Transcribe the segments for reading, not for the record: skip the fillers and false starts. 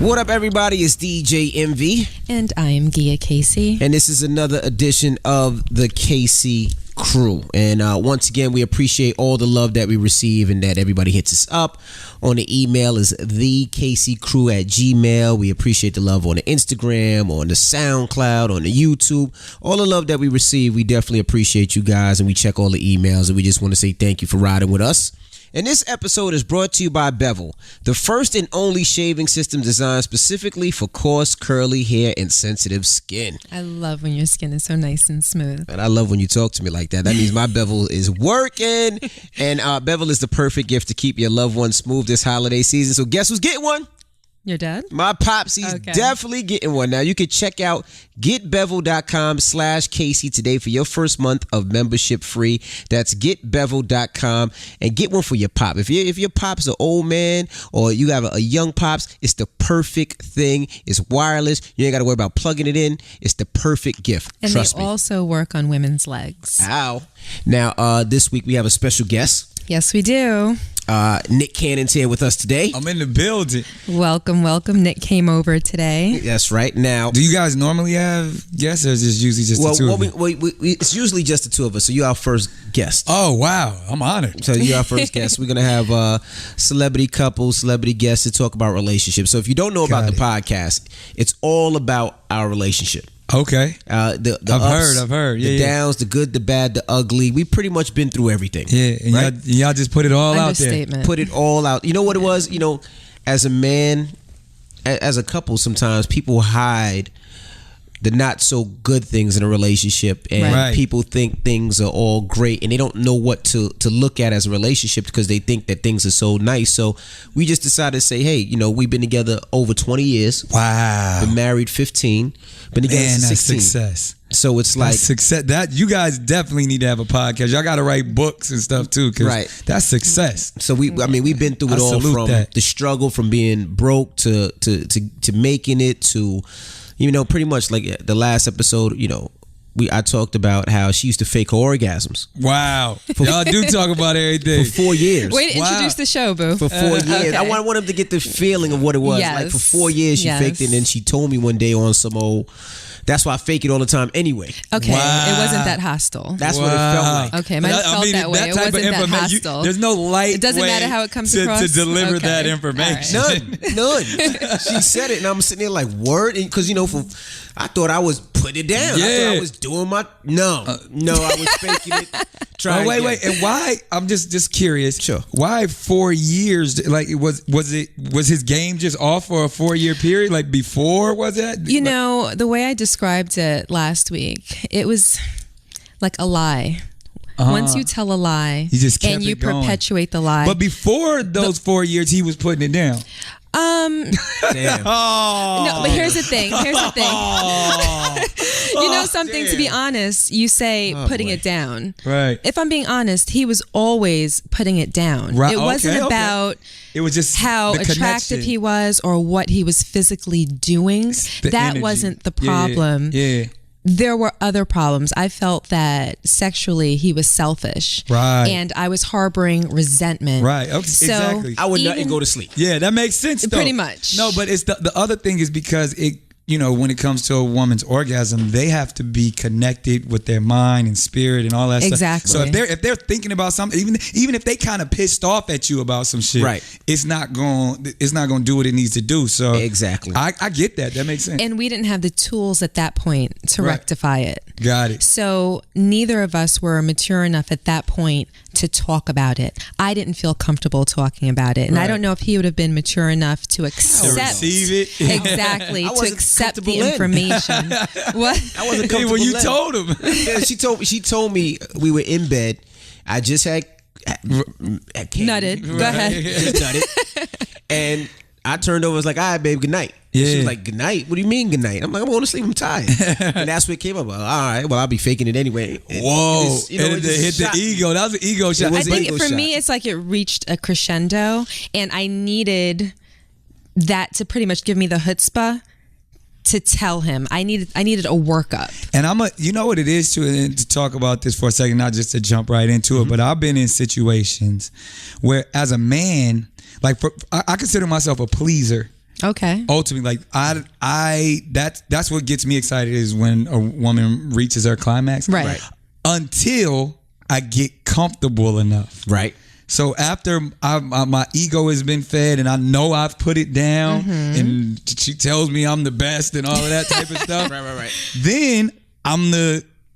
What up, everybody? It's DJ MV. And I am Gia Casey. And this is another edition of the Casey Crew. And once again, we appreciate all the love that we receive and that everybody hits us up. On the email is thecaseycrew@gmail. We appreciate the love on the Instagram, on the SoundCloud, on the YouTube. All the love that we receive, we definitely appreciate you guys. And we check all the emails. And we just want to say thank you for riding with us. And this episode is brought to you by Bevel, the first and only shaving system designed specifically for coarse, curly hair and sensitive skin. I love when your skin is so nice and smooth. And I love when you talk to me like that. That means my Bevel is working. And Bevel is the perfect gift to keep your loved one smooth this holiday season. So guess who's getting one? Your dad? My pops, he's definitely getting one. Now, you can check out getbevel.com/Casey today for your first month of membership free. That's getbevel.com and get one for your pop. If your pop's an old man or you have a young pops, it's the perfect thing. It's wireless. You ain't got to worry about plugging it in. It's the perfect gift. And Trust me. they also work on women's legs. Ow. Now, this week we have a special guest. Yes, we do. Nick Cannon's here with us today. I'm in the building. Welcome. Nick came over today. That's right. Now, do you guys normally have guests, or is it usually just the two of you? It's usually just the two of us. So you're our first guest. Oh, wow. I'm honored. So you're our first guest. We're going to have celebrity couples, celebrity guests to talk about relationships. So if you don't know about the podcast, it's all about our relationship. Okay. The I've heard. Yeah, the downs, the good, the bad, the ugly. We pretty much been through everything. Yeah, and right? y'all just put it all out there. Put it all out. You know what it was? You know, as a man, as a couple, sometimes people hide the not so good things in a relationship, and people think things are all great, and they don't know what to look at as a relationship because they think that things are so nice. So we just decided to say, hey, you know, we've been together over 20 years. Wow. Been married 15. Been together since 16. That's success. So it's like success. That you guys definitely need to have a podcast. Y'all got to write books and stuff too, because that's success. So we've been through it all, from the struggle, from being broke to making it, to, you know, pretty much like the last episode, you know, I talked about how she used to fake her orgasms. Wow. Y'all do talk about everything. For 4 years. Way to introduce the show, boo. For 4 years. Okay. I want him to get the feeling of what it was. Yes. Like for 4 years she faked it, and then she told me one day on some old, that's why I fake it all the time anyway. Okay. It wasn't that hostile. That's what it felt like. Okay, it might have felt that way. It wasn't that hostile. There's no light It doesn't matter how it comes across. To deliver that information. Right. None. She said it, and I'm sitting there like, word? Because, you know, I thought I was putting it down. Yeah. I thought I was doing my... No, I was faking it. Wait. And why? I'm just curious. Sure. Why 4 years? Like, was his game just off for a 4-year period? Like before, was that? You know, the way I described it last week, it was like a lie. Once you tell a lie, you just kept and you it going. perpetuate the lie. But before those 4 years, he was putting it down. Damn. No, but here's the thing. You know something, to be honest, you say putting it down. Right. If I'm being honest, he was always putting it down. Right. It wasn't about it was just how attractive he was or what he was physically doing. That energy. Wasn't the problem. Yeah. There were other problems. I felt that sexually he was selfish. Right. And I was harboring resentment. Right. Okay. So exactly. I would not go to sleep. Yeah, that makes sense though. Pretty much. No, but it's the other thing is because it, you know, when it comes to a woman's orgasm, they have to be connected with their mind and spirit and all that exactly. stuff. So if they're thinking about something, even if they kind of pissed off at you about some shit, it's not going to do what it needs to do. So exactly, I get that. That makes sense. And we didn't have the tools at that point to rectify it. Got it. So neither of us were mature enough at that point to talk about it. I didn't feel comfortable talking about it, and I don't know if he would have been mature enough to accept, to receive it. Exactly, to accept the information. What? I wasn't comfortable. When you told him, yeah, she told me we were in bed. I just had nutted. Go ahead. Just nutted, and I turned over and was like, all right, babe, good night. Yeah. She was like, good night? What do you mean good night? I'm like, I'm going to sleep, I'm tired. And that's what it came up. All right, well, I'll be faking it anyway. Whoa. And it hit the ego. That was an ego shot. I think for me, it's like it reached a crescendo, and I needed that to pretty much give me the chutzpah to tell him. I needed a workup. And you know what it is too, and to talk about this for a second, not just to jump right into it, but I've been in situations where as a man, like I consider myself a pleaser. Okay. Ultimately, like that's what gets me excited is when a woman reaches her climax. Right. Until I get comfortable enough. Right. So after my ego has been fed and I know I've put it down and she tells me I'm the best and all of that type of stuff. Right. Then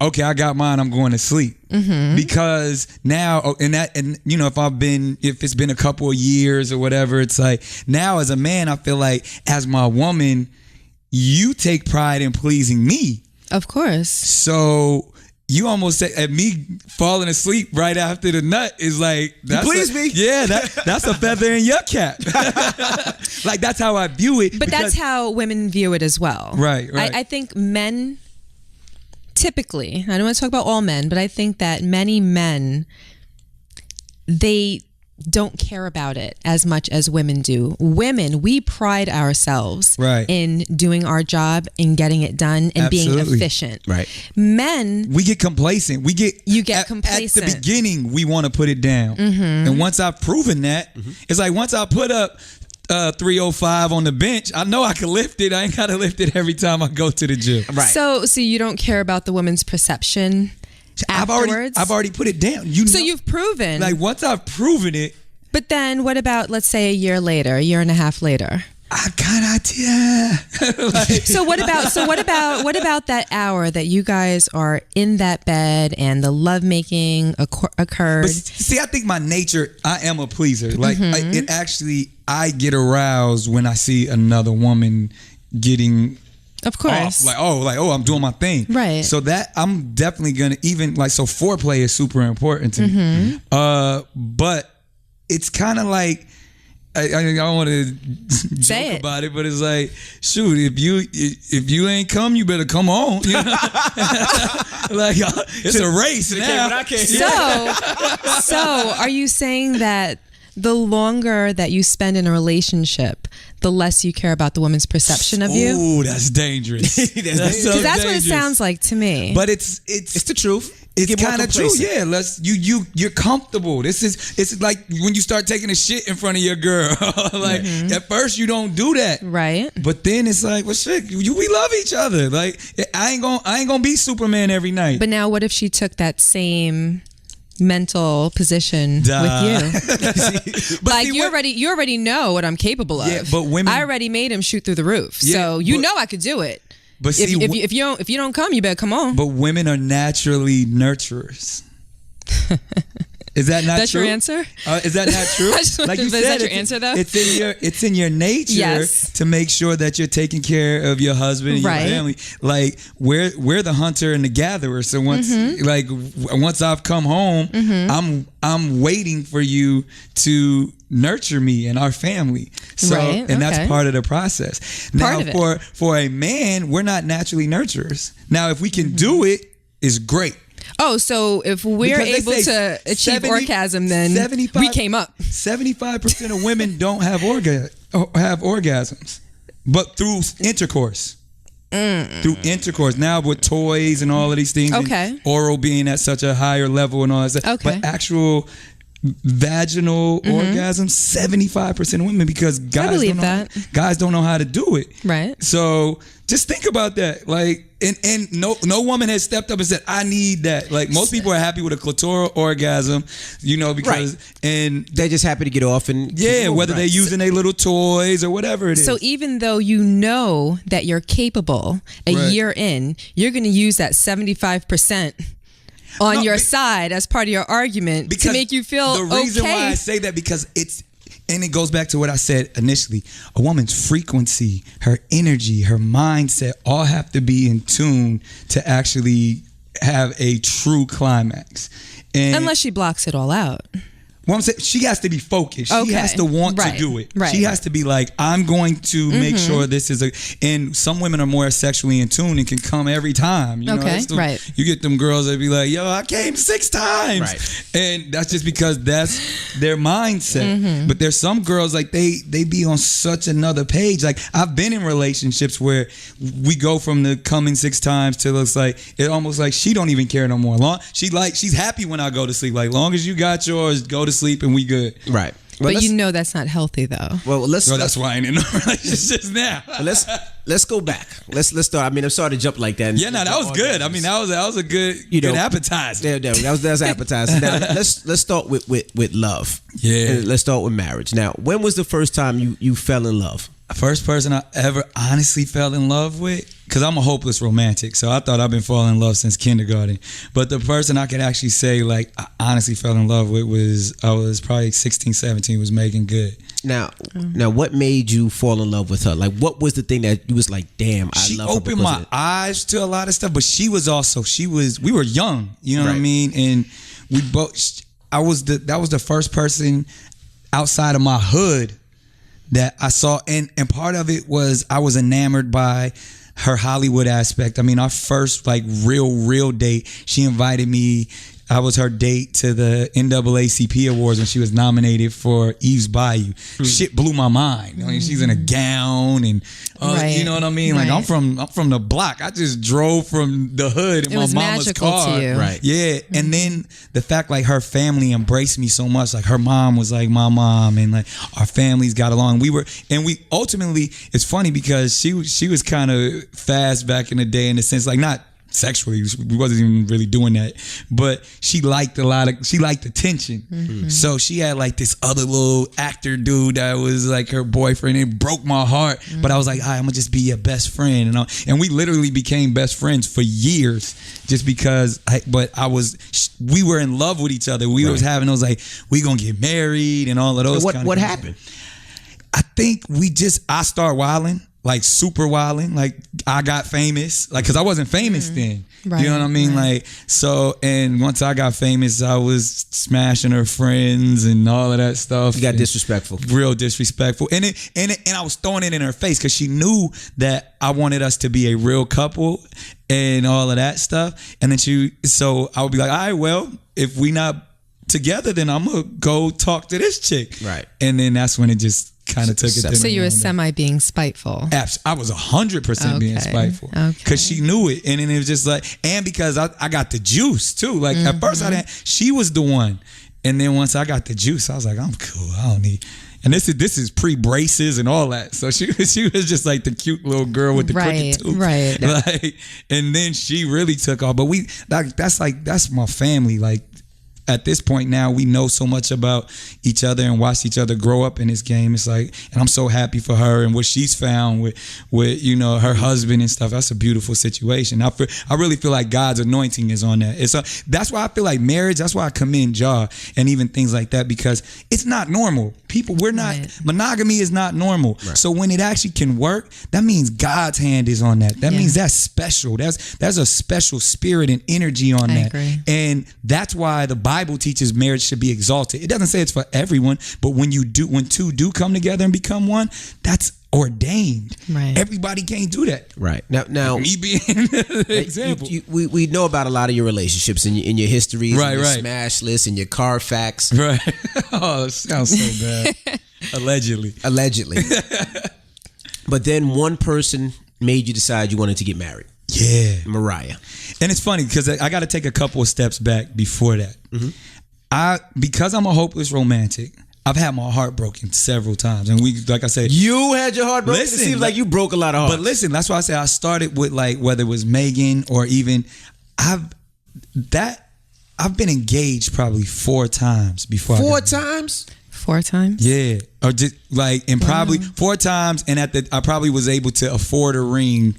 okay, I got mine, I'm going to sleep. Because now, if it's been a couple of years or whatever, it's like now as a man, I feel like as my woman, you take pride in pleasing me. Of course. So you almost say at me falling asleep right after the nut is like, you please me. Yeah, that's a feather in your cap. Like that's how I view it. But that's how women view it as well. Right. I think men typically, I don't want to talk about all men, but I think that many men, they don't care about it as much as women do. Women, we pride ourselves in doing our job and getting it done and being efficient. Right. Men, we get complacent. You get complacent. At the beginning, we want to put it down. And once I've proven that, it's like once I put up 305 on the bench, I know I can lift it. I ain't got to lift it every time I go to the gym. Right. So you don't care about the woman's perception afterwards? I've already put it down. So you've proven. Like once I've proven it. But then what about, let's say, a year and a half later? I got an idea. So what about that hour that you guys are in that bed and the lovemaking occurred? But see, I think my nature, I am a pleaser. Like I get aroused when I see another woman getting of course off. Like I'm doing my thing. Right. So that I'm definitely gonna so foreplay is super important to me. But it's kind of like I don't want to joke about it, but it's like, shoot, if you ain't come, you better come on. You know? Like it's a race now. So are you saying that the longer that you spend in a relationship, the less you care about the woman's perception of you? Ooh, that's dangerous. That's what it sounds like to me. But it's the truth. It's kind of true, yeah. You're comfortable. It's like when you start taking a shit in front of your girl. Like at first you don't do that, right? But then it's like, well, shit, we love each other. Like I ain't gonna be Superman every night. But now, what if she took that same mental position with you? Like you already know what I'm capable of. Yeah, but women, I already made him shoot through the roof, so know I could do it. But see, if you don't come, you better come on. But women are naturally nurturers. Is that not That's true? your answer? Is that not true? Like you said, is that your answer though? It's in your nature to make sure that you're taking care of your husband and your family. Like we're the hunter and the gatherer. So once I've come home, I'm waiting for you to nurture me and our family. So and that's part of the process. Now for a man, we're not naturally nurturers. Now if we can do it, it's great. Oh, so if we're able to achieve orgasm, then we came up. 75% of women don't have orgasms, but through intercourse. Through intercourse. Now with toys and all of these things, and oral being at such a higher level and all that stuff. But actual vaginal orgasm, 75% of women, because guys don't know how to do it. Right. So just think about that. Like, and no woman has stepped up and said, I need that. Like most people are happy with a clitoral orgasm, because and they're just happy to get off and whether they're using their little toys or whatever it is. So even though you know that you're capable, a year in, you're going to use that 75% on your side as part of your argument to make you feel okay. The reason why I say that, because it goes back to what I said initially. A woman's frequency, her energy, her mindset all have to be in tune to actually have a true climax. And unless she blocks it all out. Well, I'm saying she has to be focused. She has to want to do it. She has to be like, I'm going to make sure this is and some women are more sexually in tune and can come every time. You know, you get them girls that be like, yo, I came 6 times. Right. And that's just because that's their mindset. But there's some girls, like they be on such another page. Like I've been in relationships where we go from the coming 6 times to it almost like she don't even care no more. She's happy when I go to sleep. Like long as you got yours, go to sleep and we good. Right. But you know that's not healthy, though. Well, that's why I ain't in no relationships now. Let's go back. Let's start. I mean, I'm sorry to jump like that. Yeah, no, that was good. I mean, that was a good, good appetizer. Yeah, that was appetizer. Now let's start with love. Yeah, and let's start with marriage. Now, when was the first time you fell in love? First person I ever honestly fell in love with, because I'm a hopeless romantic, so I thought I've been falling in love since kindergarten. But the person I could actually say, like, I honestly fell in love with I was probably 16, 17, was Megan Good. Now, what made you fall in love with her? Like, what was the thing that you was like, damn, I love her? She opened my eyes to a lot of stuff, but we were young, you know what I mean? And that was the first person outside of my hood that I saw, and part of it was I was enamored by her Hollywood aspect. I mean, our first like real date, she invited me. I was her date to the NAACP Awards when she was nominated for Eve's Bayou. Shit blew my mind. I mean, she's in a gown and you know what I mean? Like I'm from the block. I just drove from the hood in my mama's car. To you. Right. Yeah. And then the fact like her family embraced me so much. Like her mom was like my mom, and like our families got along. We ultimately, it's funny because she was kind of fast back in the day in the sense like not sexually, we wasn't even really doing that, but she liked attention. Mm-hmm. So she had like this other little actor dude that was like her boyfriend. It broke my heart, but I was like, I'm gonna just be your best friend, and we literally became best friends for years, just because we were in love with each other. We was having those like, we gonna get married and all of those. What happened? I think I started wilding. Like super wilding, like I got famous, like because I wasn't famous then. Right, you know what I mean? Right. Like so, and once I got famous, I was smashing her friends and all of that stuff. You got disrespectful, real disrespectful, and I was throwing it in her face because she knew that I wanted us to be a real couple and all of that stuff. And then so I would be like, all right, well, if we not together, then I'm gonna go talk to this chick, right? And then that's when it just kind of took it. So you were semi being spiteful. I was 100% being spiteful because she knew it, and then it was just like, and because I got the juice too. Like at first she was the one, and then once I got the juice, I was like, I'm cool. I don't need. And this is pre braces and all that. So she was just like the cute little girl with the crooked tooth, right? Like, and then she really took off. But that's my family, like. At this point now, we know so much about each other and watched each other grow up in this game. It's like, and I'm so happy for her and what she's found with her husband and stuff. That's a beautiful situation. I really feel like God's anointing is on that. That's why I feel like marriage. That's why I commend Jah and even things like that, because it's not normal. Monogamy is not normal. Right. So when it actually can work, that means God's hand is on that. That means that's special. There's a special spirit and energy on that. Agree. And that's why the Bible teaches marriage should be exalted. It doesn't say it's for everyone, but when two do come together and become one, that's ordained. Right. Everybody can't do that. Right. Now me being the example. We know about a lot of your relationships and your histories, right, and your smash list and your Carfax. Right. Oh, that sounds so bad. Allegedly. But then one person made you decide you wanted to get married. Yeah. Mariah. And it's funny because I got to take a couple of steps back before that. Mm-hmm. Because I'm a hopeless romantic, I've had my heart broken several times. And like I said, you had your heart broken? Listen, it seems like you broke a lot of hearts. But listen, that's why I say I started with like, whether it was Megan or even, I've been engaged probably 4 times before. 4 times? 4 times? Yeah. Or just like, and probably 4 times. And I probably was able to afford a ring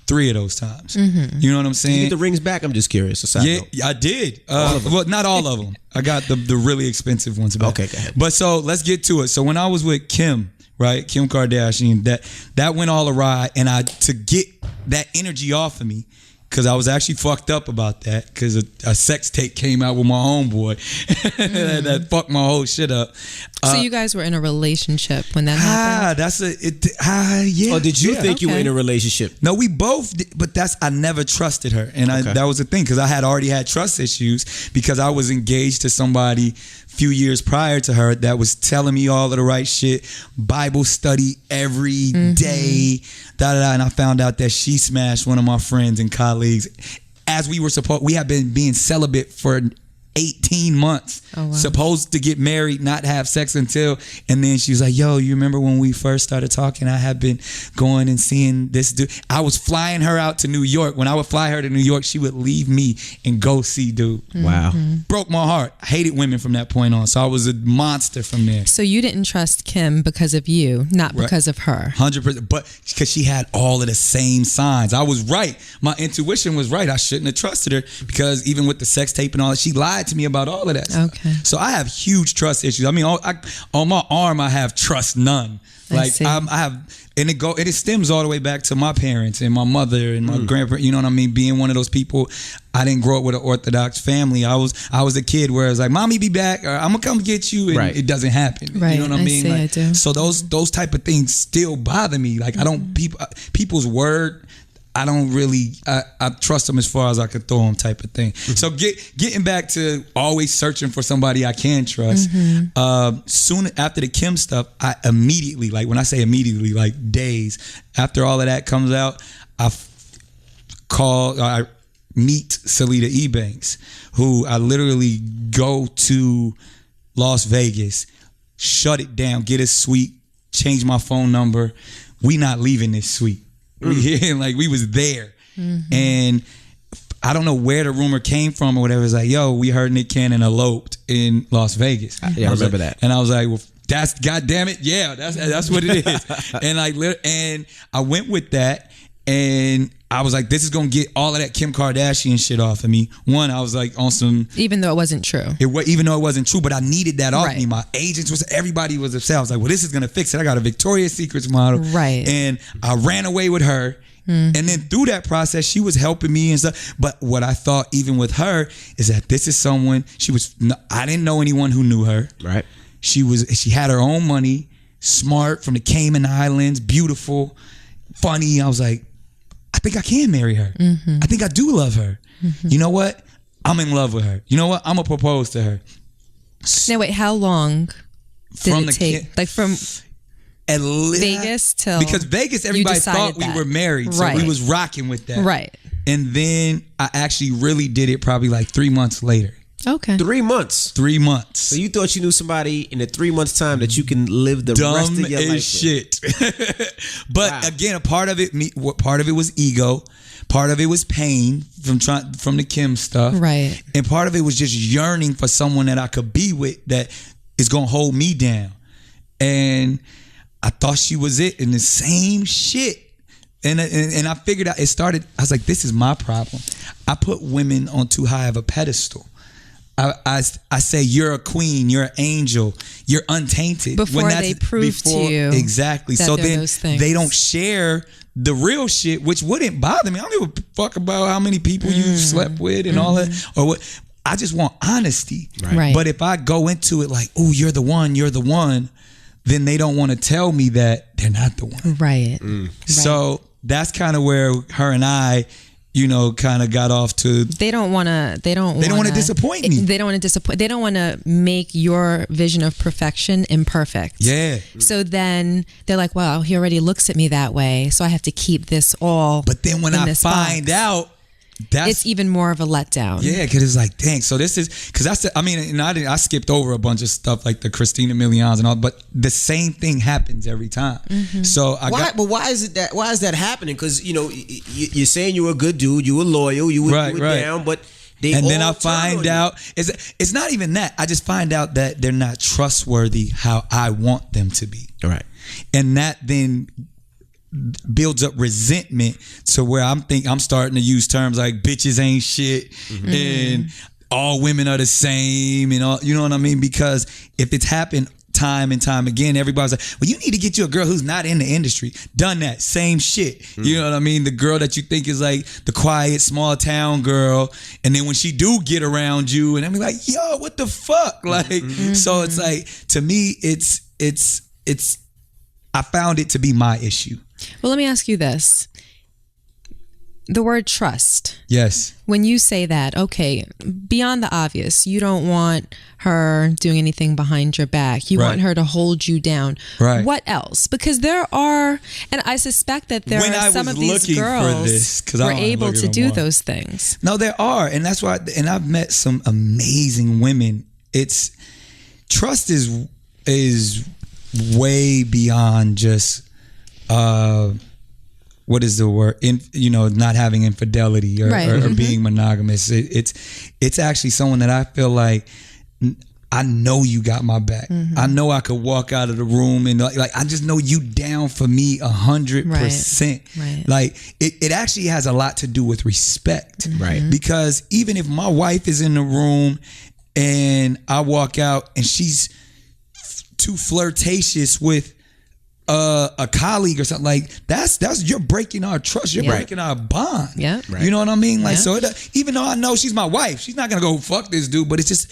3 of those times. Mm-hmm. You know what I'm saying? Did you get the rings back? I'm just curious. Yeah, I did. Well, not all of them. I got the really expensive ones back. Okay, go ahead. But so let's get to it. So when I was with Kim, right, Kim Kardashian, that went all awry, and to get that energy off of me, because I was actually fucked up about that, because a sex tape came out with my homeboy that fucked my whole shit up. So you guys were in a relationship when that happened? Yeah. Or did you think you were in a relationship? No, we both did, but I never trusted her. And that was the thing, because I had already had trust issues, because I was engaged to somebody a few years prior to her that was telling me all of the right shit, Bible study every day, and I found out that she smashed one of my friends and colleagues as we had been being celibate for 18 months. Oh, wow. Supposed to get married, not have sex until, and then she was like, yo, you remember when we first started talking, I have been going and seeing this dude. I was flying her out to New York. When I would fly her to New York, she would leave me and go see dude. Wow. Broke my heart. I hated women from that point on. So I was a monster from there. So you didn't trust Kim because of you, not because of her. 100%. But because she had all of the same signs. I was right. My intuition was right. I shouldn't have trusted her because even with the sex tape and all that, she lied to me about all of that stuff. Okay. So I have huge trust issues. I mean, on my arm, I have trust none. Like I have, and it stems all the way back to my parents and my mother and my grandparents. You know what I mean? Being one of those people, I didn't grow up with an Orthodox family. I was a kid where it's like, mommy be back, or I'm gonna come get you, and it doesn't happen. Right. You know what I mean? See, like, I do. So those type of things still bother me. Like I don't people's word. I don't really, I trust them as far as I could throw them type of thing. So getting back to always searching for somebody I can trust. Soon after the Kim stuff, I immediately, like when I say immediately, like days after all of that comes out, I meet Salida Ebanks, who I literally go to Las Vegas, shut it down, get a suite, change my phone number. We not leaving this suite. We was there. And I don't know where the rumor came from or whatever. It's like, yo, we heard Nick Cannon eloped in Las Vegas. Yeah, I remember that. And I was like, well, that's goddamn it. Yeah, that's what it is. And I went with that, and I was like, this is gonna get all of that Kim Kardashian shit off of me. One, I was like on some, even though it wasn't true. Even though it wasn't true, but I needed that off me. My agents everybody was upset. I was like, well, this is gonna fix it. I got a Victoria's Secrets model, right? And I ran away with her. And then through that process, she was helping me and stuff. But what I thought, even with her, is that this is someone I didn't know anyone who knew her. Right. She had her own money, smart, from the Cayman Islands, beautiful, funny. I was like, I think I can marry her. I think I do love her. You know what? I'm in love with her. You know what? I'm gonna propose to her. Now wait, how long did it take? Like from at Vegas till, because Vegas, everybody thought we were married, so we was rocking with that. Right. And then I actually really did it probably like 3 months later. Okay. 3 months. 3 months. So you thought you knew somebody in the 3 months time that you can live the rest of your life with. Shit. But again, a part of it was ego. Part of it was pain from the Kim stuff. Right. And part of it was just yearning for someone that I could be with that is gonna hold me down. And I thought she was it, and the same shit. And I figured out, it started, I was like, this is my problem. I put women on too high of a pedestal. I say, you're a queen, you're an angel, you're untainted. Before they prove to you. Exactly. That so then those things. They don't share the real shit, which wouldn't bother me. I don't give a fuck about how many people you slept with and all that, or what. I just want honesty. Right. But if I go into it like, oh, you're the one, then they don't want to tell me that they're not the one. Right. So that's kind of where her and I, kind of got off to. They don't want to disappoint me. They don't want to disappoint. They don't want to make your vision of perfection imperfect. Yeah. So then they're like, well, he already looks at me that way, so I have to keep this all. But then when I find out, it's even more of a letdown. Yeah, because it's like, dang. So this is because I skipped over a bunch of stuff like the Christina Milians and all, but the same thing happens every time. So why is that happening? Because you're saying you were a good dude, you were loyal, you were down, but then I find out it's not even that. I just find out that they're not trustworthy how I want them to be. Right, and that then builds up resentment to where I'm starting to use terms like bitches ain't shit and all women are the same and all, you know what I mean? Because if it's happened time and time again, everybody's like, well, you need to get you a girl who's not in the industry. Done that. Same shit. You know what I mean? The girl that you think is like the quiet, small town girl. And then when she do get around you and I'm like, yo, what the fuck? Like, so it's like, to me, it's I found it to be my issue. Well, let me ask you this. the word trust. Yes. When you say that, okay, beyond the obvious, you don't want her doing anything behind your back. You want her to hold you down. Right. What else? Because there are, and I suspect that there are some of these girls who are able to do those things. No, there are. And that's why, and I've met some amazing women. Trust is way beyond just, what is the word? Not having infidelity or being monogamous. It's actually someone that I feel like I know you got my back. I know I could walk out of the room and like I just know you down for me 100%. Right. Like it actually has a lot to do with respect. Right. Because even if my wife is in the room and I walk out and she's too flirtatious with a colleague or something, like that's you're breaking our trust, you're breaking our bond. Yeah, right. You know what I mean? Like so, even though I know she's my wife, she's not gonna go fuck this dude. But it's just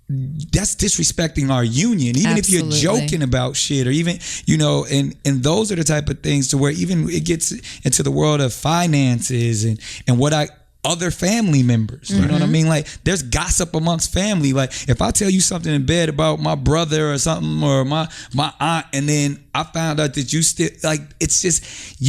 that's disrespecting our union. Even if you're joking about shit, or even and those are the type of things to where even it gets into the world of finances and what other family members. You know what I mean? Like there's gossip amongst family. Like if I tell you something in bed about my brother or something or my aunt, and then I found out that you still like, it's just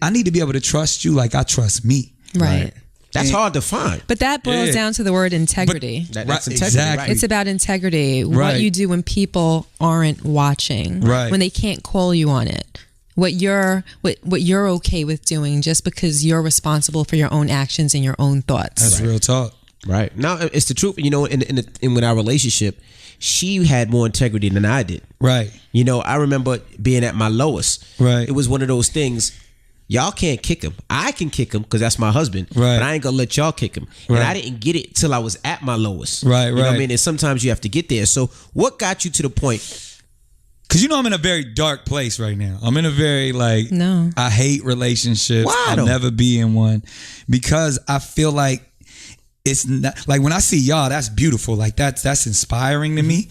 I need to be able to trust you like I trust me. Right. That's hard to find. But that boils down to the word integrity. That's integrity. Exactly. Right. It's about integrity. What you do when people aren't watching. Right. When they can't call you on it. What you're okay with doing just because you're responsible for your own actions and your own thoughts. That's real talk. Right. Now it's the truth. In with our relationship, she had more integrity than I did. Right. I remember being at my lowest. Right. It was one of those things. Y'all can't kick him. I can kick him because that's my husband. Right. But I ain't gonna let y'all kick him. Right. And I didn't get it till I was at my lowest. Right. You know what I mean? And sometimes you have to get there. So what got you to the point? Because I'm in a very dark place right now. I'm in a very I hate relationships. Why I'll never be in one because I feel like it's not like when I see y'all, that's beautiful. Like that's inspiring to me.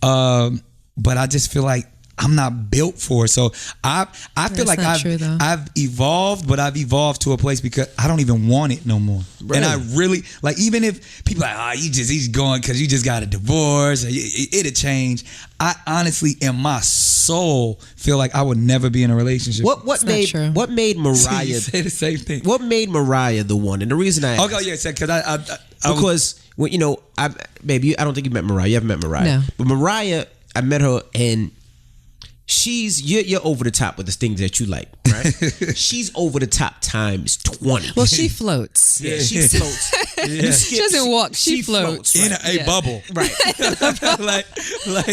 But I just feel like I'm not built for it. So I feel like I've evolved, but I've evolved to a place because I don't even want it no more. Really? And I really like, even if people are like, he's going because you just got a divorce, it'll change. I honestly, in my soul, feel like I would never be in a relationship. What made Mariah say the same thing? What made Mariah the one? And the reason I asked, because baby, I don't think you met Mariah. You haven't met Mariah. No. But Mariah, I met her and you're over the top with the things that you like, right? She's over the top times 20. Well, she floats. Yeah, she floats. She doesn't walk. She floats. In a bubble. Right. like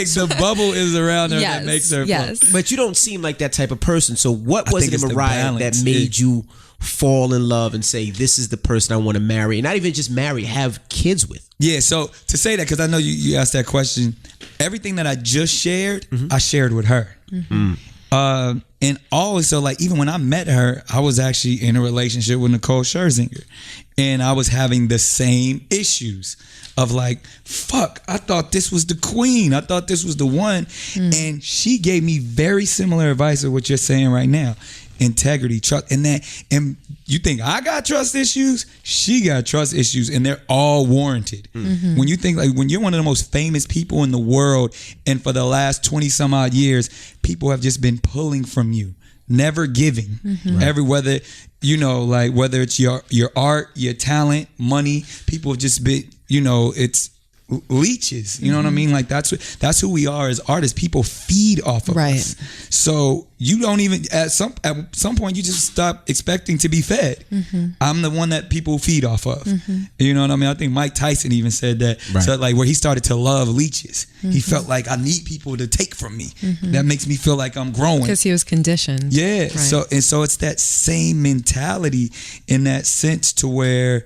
the bubble is around her that makes her float. But you don't seem like that type of person. So what was it in Mariah that made you fall in love and say, this is the person I want to marry? And not even just marry, have kids with. Yeah, so to say that, because I know you asked that question, everything that I just shared, I shared with her. And also, like, even when I met her, I was actually in a relationship with Nicole Scherzinger, and I was having the same issues of like, fuck, I thought this was the queen, I thought this was the one. And she gave me very similar advice of what you're saying right now. Integrity, trust, and you think I got trust issues, she got trust issues, and they're all warranted. When you think, like, when you're one of the most famous people in the world, and for the last 20 some odd years, people have just been pulling from you, never giving. Whether it's your art, your talent, money, people have just been, it's leeches, you know what I mean? Like that's who we are as artists. People feed off of us. So you don't even at some point you just stop expecting to be fed. I'm the one that people feed off of. You know what I mean? I think Mike Tyson even said that. So like where he started to love leeches. He felt like I need people to take from me. That makes me feel like I'm growing. Because he was conditioned. Yeah. Right. So it's that same mentality in that sense to where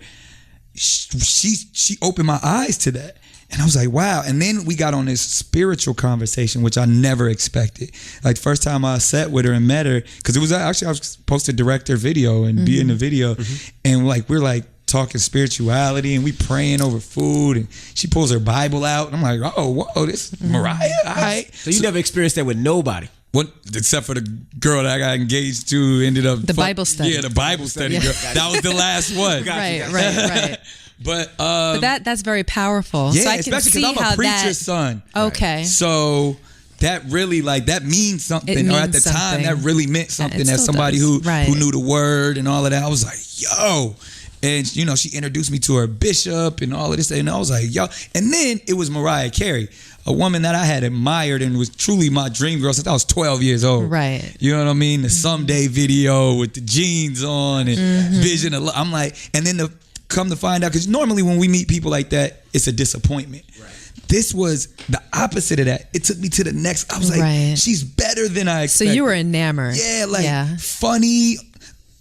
she opened my eyes to that. And I was like, wow. And then we got on this spiritual conversation, which I never expected. Like, first time I sat with her and met her, because it was actually, I was supposed to direct her video and be in the video. And like, we're like talking spirituality and we praying over food. And she pulls her Bible out. And I'm like, oh, whoa, this is Mariah. All right. So you never experienced that with nobody? except for the girl that I got engaged to, ended up the Bible study. Yeah, the Bible study girl. That was the last one. Right. But that's very powerful. Yeah, so I especially can see because I'm how a preacher's son. Okay. So that really that means something. Or at the time, that really meant something. As somebody who knew the word and all of that, I was like, yo. And she introduced me to her bishop and all of this, and I was like, yo. And then it was Mariah Carey, a woman that I had admired and was truly my dream girl since I was 12 years old. Right. You know what I mean? The Someday video with the jeans on and Vision. I'm like, and then come to find out, because normally when we meet people like that, it's a disappointment. Right. This was the opposite of that. It took me to the next. I was like, she's better than I expected. So you were enamored. Yeah, funny.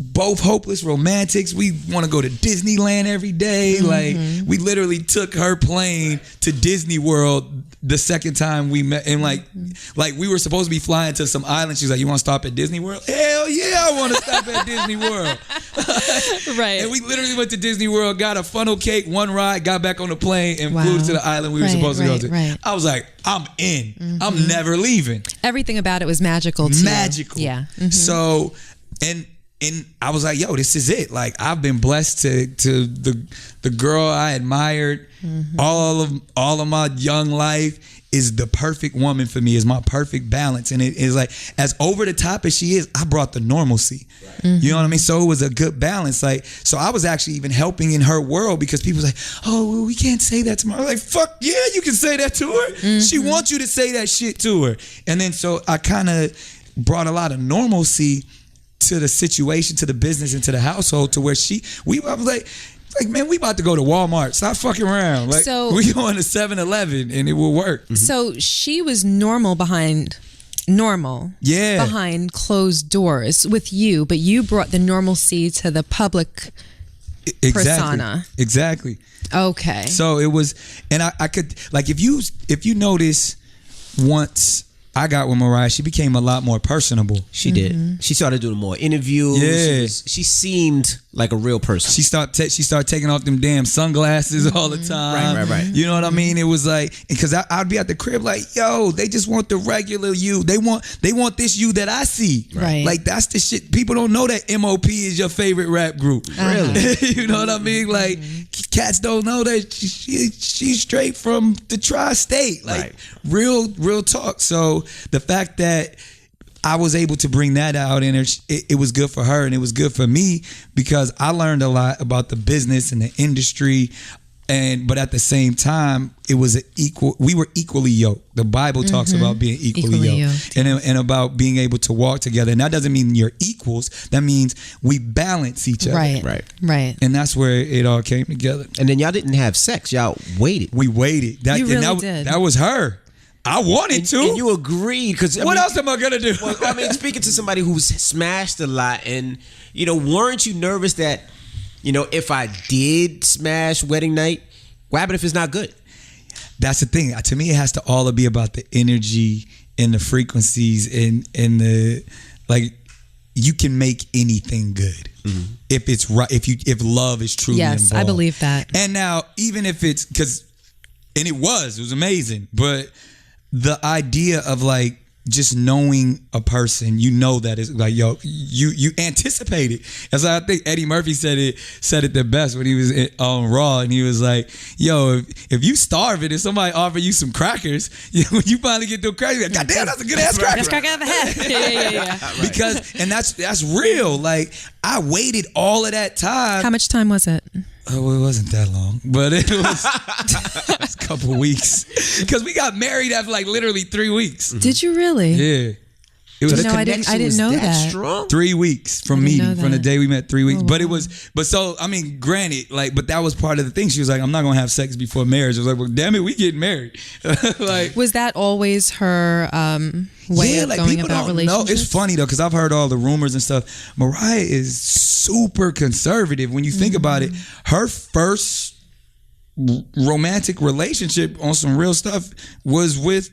Both hopeless romantics. We want to go to Disneyland every day. Like, we literally took her plane to Disney World the second time we met. And like we were supposed to be flying to some island. She's like, you want to stop at Disney World? Hell yeah, I want to stop at Disney World. Right. And we literally went to Disney World, got a funnel cake, one ride, got back on the plane, and flew to the island we were supposed to go to. Right. I was like, I'm in. I'm never leaving. Everything about it was magical too. Magical. Yeah. So, and I was like, yo, this is it. Like, I've been blessed to the girl I admired all of my young life is the perfect woman for me, is my perfect balance. And it is like, as over the top as she is, I brought the normalcy. Right. You know what I mean? So it was a good balance. Like, so I was actually even helping in her world, because people was like, oh, well, we can't say that to her. I was like, fuck yeah, you can say that to her. She wants you to say that shit to her. And then so I kind of brought a lot of normalcy to the situation, to the business, and to the household, to where I was like, man, we about to go to Walmart. Stop fucking around. Like, so, we going to 7-Eleven and it will work. So she was normal behind closed doors with you, but you brought the normalcy to the public persona. Exactly. Okay. So it was, and I could, like, if you notice, once I got with Mariah, she became a lot more personable. She did. She started doing more interviews. Yeah. She seemed like a real person. She started taking off them damn sunglasses all the time. Right. You know what I mean? It was like, because I'd be at the crib like, yo, they just want the regular you. They want this you that I see. Right. Like, that's the shit. People don't know that MOP is your favorite rap group. Really? You know what I mean? Like, cats don't know that she's straight from the tri-state. Like, real talk. So the fact that I was able to bring that out in her, it was good for her and it was good for me, because I learned a lot about the business and the industry. But at the same time, it was we were equally yoked. The Bible talks about being equally yoked. And about being able to walk together. And that doesn't mean you're equals. That means we balance each other. Right. And that's where it all came together. And then y'all didn't have sex. Y'all waited. We waited. You really did. That was her. I wanted to. And you agreed. What else am I going to do? Well, I mean, speaking to somebody who's smashed a lot, and, weren't you nervous that, if I did smash wedding night, what happened if it's not good? That's the thing. To me, it has to all be about the energy and the frequencies and the, like, you can make anything good. If it's right, if love is truly involved. Yes, I believe that. And now, even if it's, and it was amazing, but the idea of, like, just knowing a person, that is like, yo, you anticipate it. As I think Eddie Murphy said it the best when he was on Raw, and he was like, yo, if you starving and somebody offer you some crackers, when you finally get those crackers, you're like, God damn, that's a good ass cracker. Best cracker I ever had. Yeah. Right. Because, and that's real. Like, I waited all of that time. How much time was it? Oh, well, it wasn't that long, but it was a couple weeks, because we got married after like literally 3 weeks. Did you really? Yeah. It was I didn't know that. Strong? 3 weeks from meeting, from the day we met. 3 weeks. Oh, wow. But so, I mean, granted, like, but that was part of the thing. She was like, I'm not going to have sex before marriage. I was like, well, damn it, we getting married. Like, was that always her way of going about relationships? No, it's funny though, because I've heard all the rumors and stuff. Mariah is super conservative. When you think about it, her first romantic relationship on some real stuff was with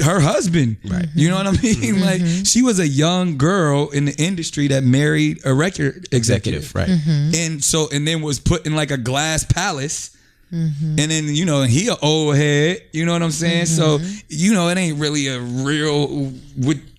her husband. Right. You know what I mean? Like, she was a young girl in the industry that married a record executive. Right. And then was put in like a glass palace And then, you know, he an old head, you know what I'm saying? So, you know, it ain't really a real,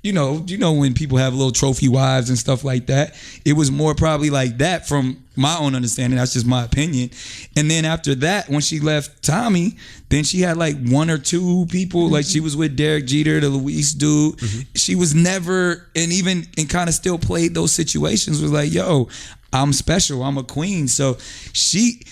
you know, when people have little trophy wives and stuff like that, it was more probably like that from my own understanding. That's just my opinion. And then after that, when she left Tommy, then she had like one or two people, like she was with Derek Jeter, the Luis dude. She was never, and kind of still played those situations, was like, yo, I'm special, I'm a queen. So she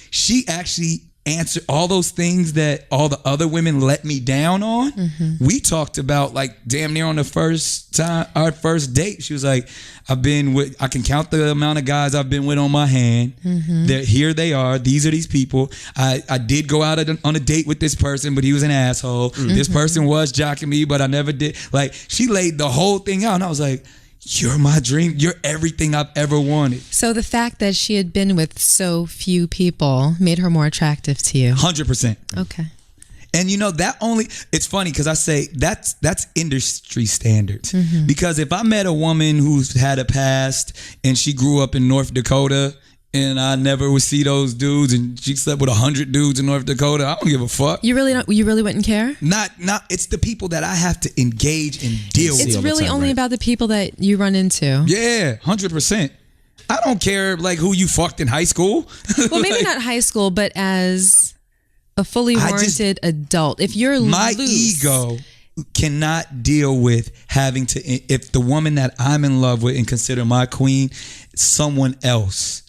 actually answer all those things that all the other women let me down on. We talked about like damn near on the first time, our first date. She was like, I can count the amount of guys I've been with on my hand. Here they are. These are these people. I did go out on a date with this person, but he was an asshole. This person was jocking me, but I never did. Like, she laid the whole thing out, and I was like, you're my dream. You're everything I've ever wanted. So the fact that she had been with so few people made her more attractive to you? 100%. Okay. And you know, it's funny because I say that's industry standards. Because if I met a woman who's had a past and she grew up in North Dakota and I never would see those dudes, and she slept with 100 dudes in North Dakota, I don't give a fuck. You really wouldn't care? Not. It's the people that I have to engage and deal with. It's really only about the people that you run into. Yeah, 100%. I don't care like who you fucked in high school. Well, maybe not high school, but as a fully warranted adult. If you're my loose, ego cannot deal with having to, if the woman that I'm in love with and consider my queen, someone else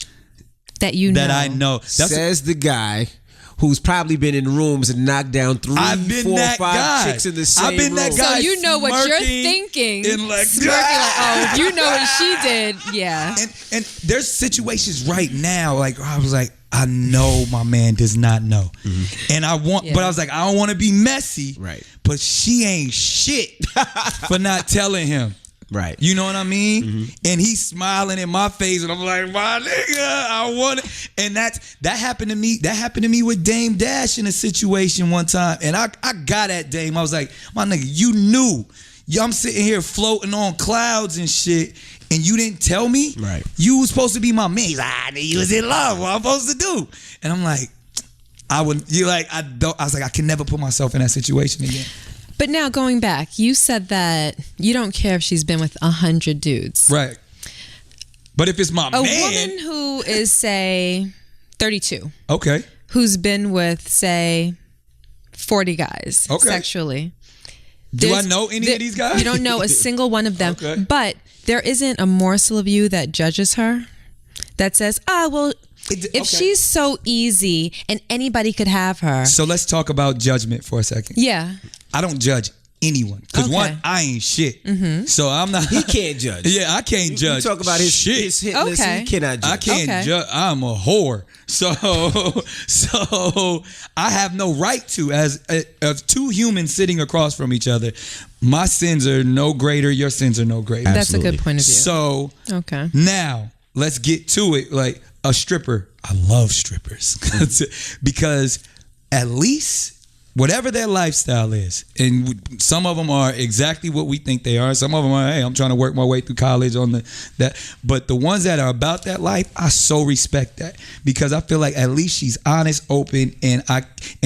that I know. Says the guy who's probably been in rooms and knocked down 3, 4, 5 chicks in the same room. I've been that guy. So you know what you're thinking. And like, oh, you know what she did. Yeah. And there's situations right now, like I was like, I know my man does not know. And but I was like, I don't want to be messy. Right. But she ain't shit for not telling him. Right. You know what I mean? And he's smiling in my face, and I'm like, my nigga, I want it. And that happened to me. That happened to me with Dame Dash in a situation one time. And I got at Dame. I was like, my nigga, you knew. I'm sitting here floating on clouds and shit, and you didn't tell me? Right. You was supposed to be my man. He's like, I knew you was in love. What I'm supposed to do? And I'm like, I was like, I can never put myself in that situation again. But now going back, you said that you don't care if she's been with 100 dudes. Right. But if it's my man. A woman who is, say, 32. Okay. Who's been with, say, 40 guys sexually. Do I know any of these guys? You don't know a single one of them. Okay. But there isn't a morsel of you that judges her, that says, if she's so easy and anybody could have her. So let's talk about judgment for a second. Yeah. I don't judge anyone. Because one, I ain't shit. So I'm not. He can't judge. Yeah, I can't judge. You talk about his hit list, he cannot judge. I can't judge. I'm a whore. So I have no right to, as two humans sitting across from each other. My sins are no greater. Your sins are no greater. That's a good point of view. So now let's get to it. Like a stripper. I love strippers because at least whatever their lifestyle is, and some of them are exactly what we think they are. Some of them are, hey, I'm trying to work my way through college on that. But the ones that are about that life, I so respect that because I feel like at least she's honest, open, and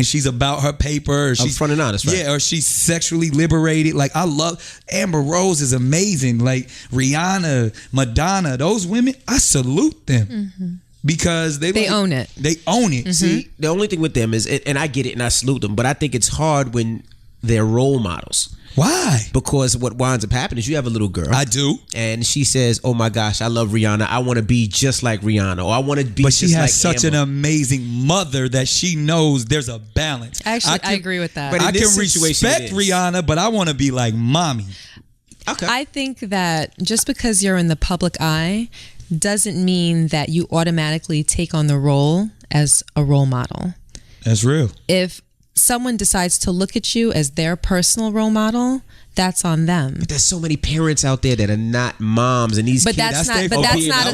she's about her paper. Or she's upfront and honest, right? Yeah, or she's sexually liberated. Like I love Amber Rose is amazing. Like Rihanna, Madonna, those women, I salute them. Because they own it. They own it. See, the only thing with them is, and I get it and I salute them, but I think it's hard when they're role models. Why? Because what winds up happening is you have a little girl. I do. And she says, oh my gosh, I love Rihanna. I want to be just like Rihanna. Or I want to be just like Amber. But she has such an amazing mother that she knows there's a balance. Actually, I agree with that. But I can respect Rihanna, but I want to be like mommy. Okay. I think that just because you're in the public eye doesn't mean that you automatically take on the role as a role model. That's real. If someone decides to look at you as their personal role model, that's on them. But there's so many parents out there that are not moms, and these kids. That's not a celebrity's problem.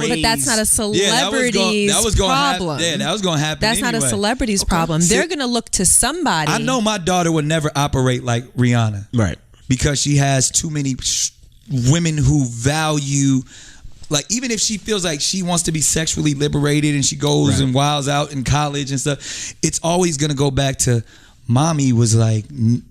That was going to happen. That's not a celebrity's problem. They're going to look to somebody. I know my daughter would never operate like Rihanna, right? Because she has too many women who value like, even if she feels like she wants to be sexually liberated and she goes and wilds out in college and stuff, it's always going to go back to mommy was like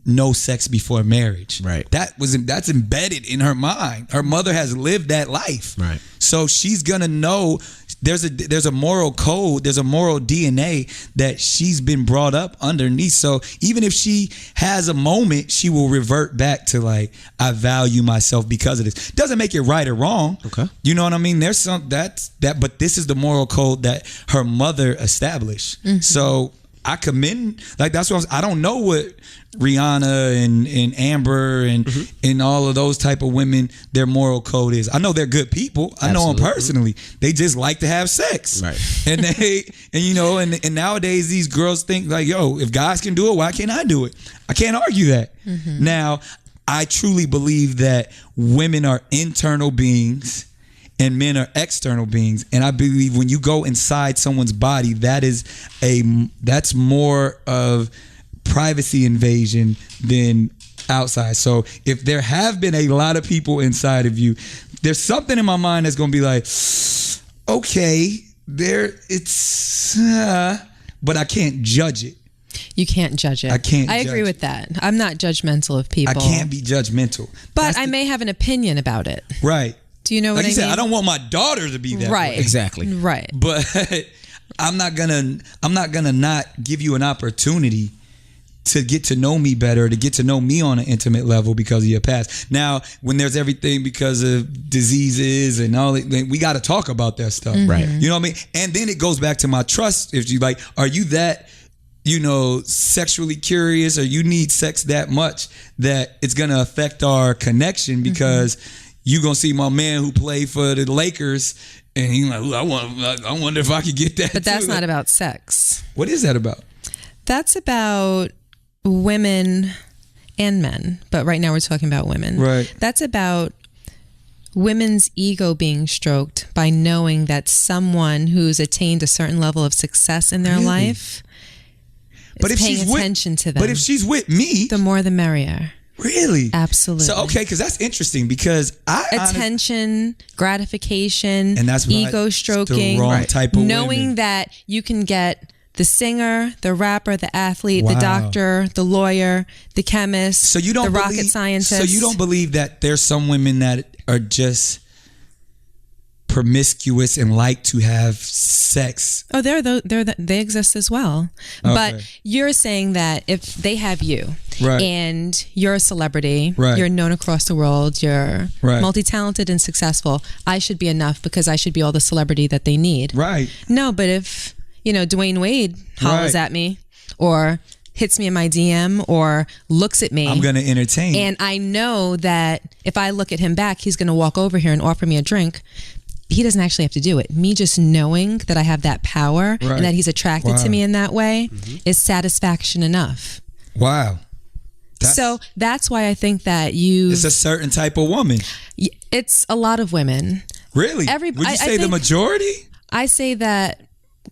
no sex before marriage. Right. That's embedded in her mind. Her mother has lived that life. Right. So she's gonna know there's a moral code, there's a moral DNA that she's been brought up underneath. So even if she has a moment, she will revert back to like, I value myself because of this. Doesn't make it right or wrong. Okay. You know what I mean? There's some that but this is the moral code that her mother established. Mm-hmm. So I commend, like, that's what I don't know what Rihanna and Amber and all of those type of women, their moral code is. I know they're good people. I know them personally. They just like to have sex. Right. And nowadays these girls think like, yo, if guys can do it, why can't I do it? I can't argue that. Mm-hmm. Now, I truly believe that women are internal beings and men are external beings, and I believe when you go inside someone's body, that's more of privacy invasion than outside. So if there have been a lot of people inside of you, there's something in my mind that's going to be like, okay, but I can't judge it. You can't judge it. I agree with that. I'm not judgmental of people. I can't be judgmental. But I may have an opinion about it. Right. Do you know what I mean? Like you said, I don't want my daughter to be that way. Exactly. Right. But I'm not gonna not give you an opportunity to get to know me better, to get to know me on an intimate level because of your past. Now, when there's everything because of diseases and all that, we got to talk about that stuff. Mm-hmm. Right. You know what I mean? And then it goes back to my trust. If you like, are you that, sexually curious, or you need sex that much that it's going to affect our connection because you gonna see my man who played for the Lakers, and he's like, I wonder if I could get that. But that's not about sex. What is that about? That's about women and men. But right now we're talking about women. Right. That's about women's ego being stroked by knowing that someone who's attained a certain level of success in their life is paying attention to them. But if she's with me, the more the merrier. Really? Absolutely. So, okay, because that's interesting because attention, gratification, and that's ego stroking, the wrong type of knowing women. that you can get the singer, the rapper, the athlete, the doctor, the lawyer, the chemist, the rocket scientist. So you don't believe that there's some women that are just promiscuous and like to have sex? Oh, they exist as well. Okay. But you're saying that if they have you and you're a celebrity, you're known across the world, you're multi-talented and successful, I should be enough because I should be all the celebrity that they need. Right. No, but if, Dwayne Wade hollers at me or hits me in my DM or looks at me, I'm going to entertain. And I know that if I look at him back, he's going to walk over here and offer me a drink. He doesn't actually have to do it. Me just knowing that I have that power and that he's attracted to me in that way is satisfaction enough. Wow. So that's why I think that it's a certain type of woman. It's a lot of women. Really? Would you say the majority? I say that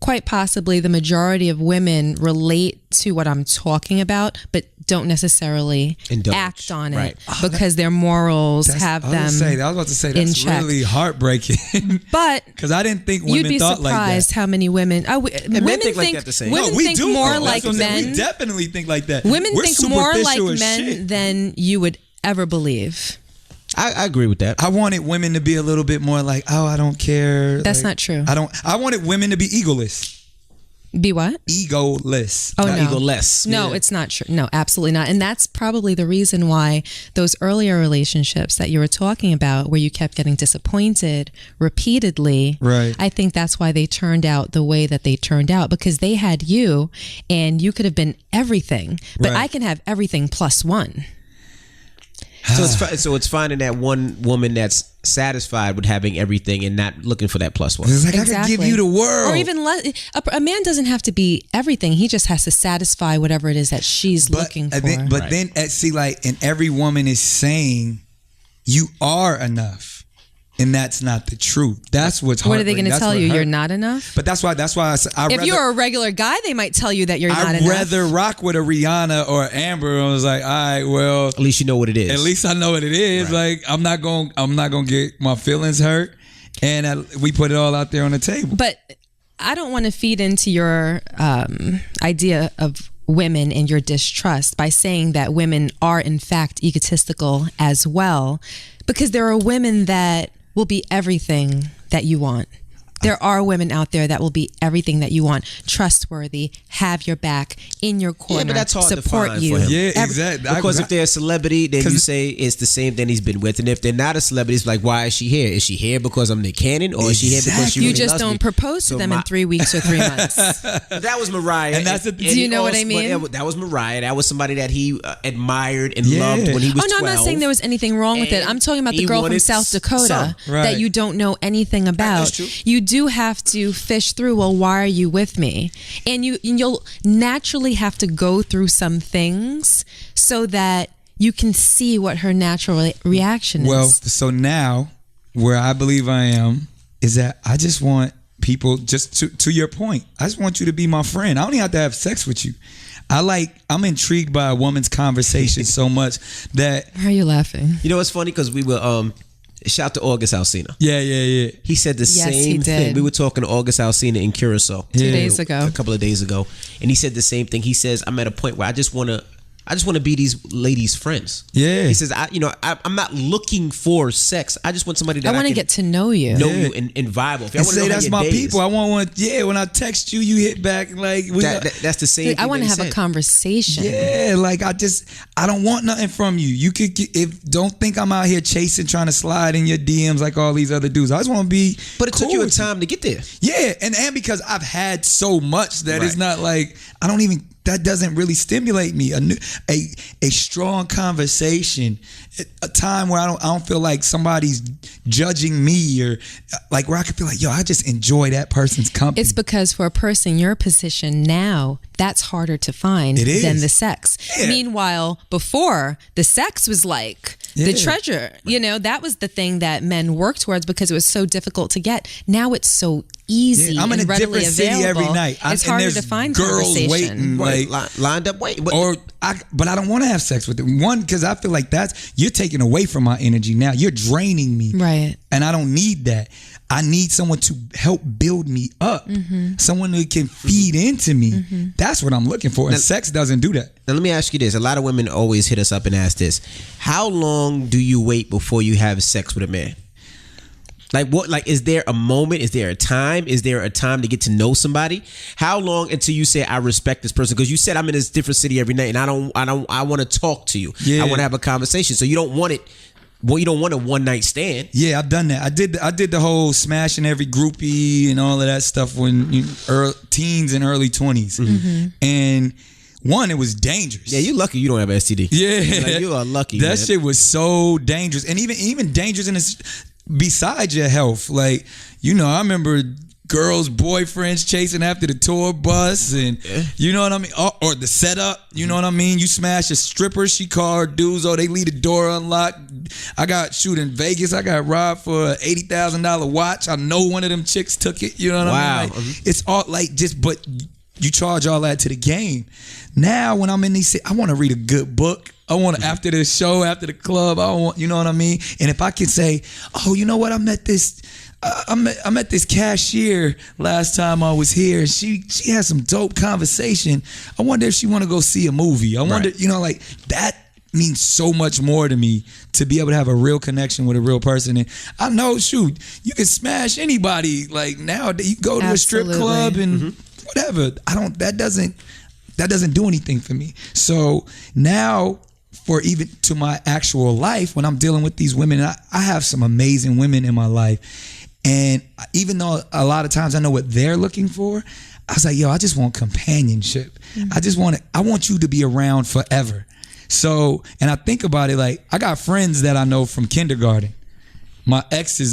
quite possibly the majority of women relate to what I'm talking about, but don't necessarily act on it because their morals have them. I was about to say that's really heartbreaking. But because I didn't think women thought like that. You'd be surprised how many women. Women think like that the same. Women think more like men. We definitely think like that. Women think more like men than you would ever believe. I agree with that. I wanted women to be a little bit more like, oh, I don't care. That's not true. I wanted women to be egoless. Be what? Egoless. Oh, not no. egoless. No, it's not true. No, absolutely not. And that's probably the reason why those earlier relationships that you were talking about, where you kept getting disappointed repeatedly, I think that's why they turned out the way that they turned out, because they had you and you could have been everything, but I can have everything plus one. So it's finding that one woman that's satisfied with having everything and not looking for that plus one. It's like, exactly. I can give you the world. Or even a man doesn't have to be everything. He just has to satisfy whatever it is that she's looking for. Then see, like, and every woman is saying you are enough. And that's not the truth. That's what's hard. What are they going to tell you? You're not enough? But that's why if you're a regular guy, they might tell you that you're not enough. I'd rather rock with a Rihanna or Amber. I was like, all right, well, at least you know what it is. At least I know what it is. Like, I'm not going to get my feelings hurt. And we put it all out there on the table. But I don't want to feed into your idea of women and your distrust by saying that women are in fact egotistical as well, because there are women that will be everything that you want. There are women out there that will be everything that you want. Trustworthy, have your back, in your corner, but that's hard support to find you. for him. Yeah, exactly. Because if they're a celebrity, then you say it's the same thing he's been with. And if they're not a celebrity, it's like, why is she here? Is she here because I'm the canon? Or is she here because she really You just loves don't me? propose to them in 3 weeks or 3 months. That was Mariah. And that's do you know what I mean? That was Mariah. That was somebody that he admired and loved when he was 12. I'm not saying there was anything wrong with it. I'm talking about the girl from South Dakota that you don't know anything about. That's true. You do have to fish through, well, why are you with me? And you'll naturally have to go through some things so that you can see what her natural reaction is. Well, so now where I believe I am is that I just want people, just to your point, I just want you to be my friend. I don't even have to have sex with you. I'm intrigued by a woman's conversation so much that... Why are you laughing? You know what's funny? Because we were... Shout out to August Alsina. Yeah. He said the same thing. We were talking to August Alsina in Curacao 2 days ago. A couple of days ago. And he said the same thing. He says, I'm at a point where I just want to be these ladies' friends. Yeah. He says, I'm not looking for sex. I just want somebody that I want to get to know you. Know you and vibe with. And say that's my people. I want one. Yeah, when I text you, you hit back like that's the same. I want to have a conversation. Yeah, like I don't want nothing from you. You could don't think I'm out here chasing, trying to slide in your DMs like all these other dudes. I just want to be. But it took you a time to get there. Yeah, and because I've had so much that it's not like I don't even. That doesn't really stimulate me. A strong conversation, a time where I don't feel like somebody's judging me, or like where I can feel like, yo, I just enjoy that person's company. It's because for a person in your position now, that's harder to find than the sex. Yeah. Meanwhile, before, the sex was like the treasure. You know, that was the thing that men worked towards because it was so difficult to get. Now it's so easy. I'm in a different city every night. It's harder to find girls conversation. Waiting, lined up waiting. But I don't want to have sex with them. One, because I feel like you're taking away from my energy now. You're draining me. Right. And I don't need that. I need someone to help build me up. Mm-hmm. Someone who can feed into me. Mm-hmm. That's what I'm looking for. And sex doesn't do that. Now let me ask you this. A lot of women always hit us up and ask this. How long do you wait before you have sex with a man? Like what? Like, is there a moment? Is there a time? Is there a time to get to know somebody? How long until you say I respect this person? Because you said I'm in this different city every night, and I want to talk to you. Yeah. I want to have a conversation. So you don't want it. Well, you don't want a one night stand. Yeah, I've done that. I did the whole smashing every groupie and all of that stuff when teens and early 20s, and. One, it was dangerous. Yeah, you're lucky you don't have STD. Yeah, like, you are lucky. That shit was so dangerous, and even dangerous in besides your health. Like, you know, I remember girls' boyfriends chasing after the tour bus, and you know what I mean, or the setup. You know what I mean. You smash a stripper, she called dudes. Oh, they leave the door unlocked. I got shoot in Vegas. I got robbed for an $80,000 watch. I know one of them chicks took it. You know what I mean? Like, it's all like but. You charge all that to the game. Now, when I'm in these, I want to read a good book. I want to, after the show, after the club, I want, you know what I mean? And if I can say, oh, you know what? I met this cashier last time I was here. She had some dope conversation. I wonder if she want to go see a movie. I wonder, you know, like that means so much more to me to be able to have a real connection with a real person. And I know, shoot, you can smash anybody. Like now, you go to a strip club and whatever. That doesn't do anything for me. So now, for even to my actual life, when I'm dealing with these women, I have some amazing women in my life. And even though a lot of times I know what they're looking for, I was like, yo, I just want companionship. I want you to be around forever. So, and I think about it like, I got friends that I know from kindergarten. My exes,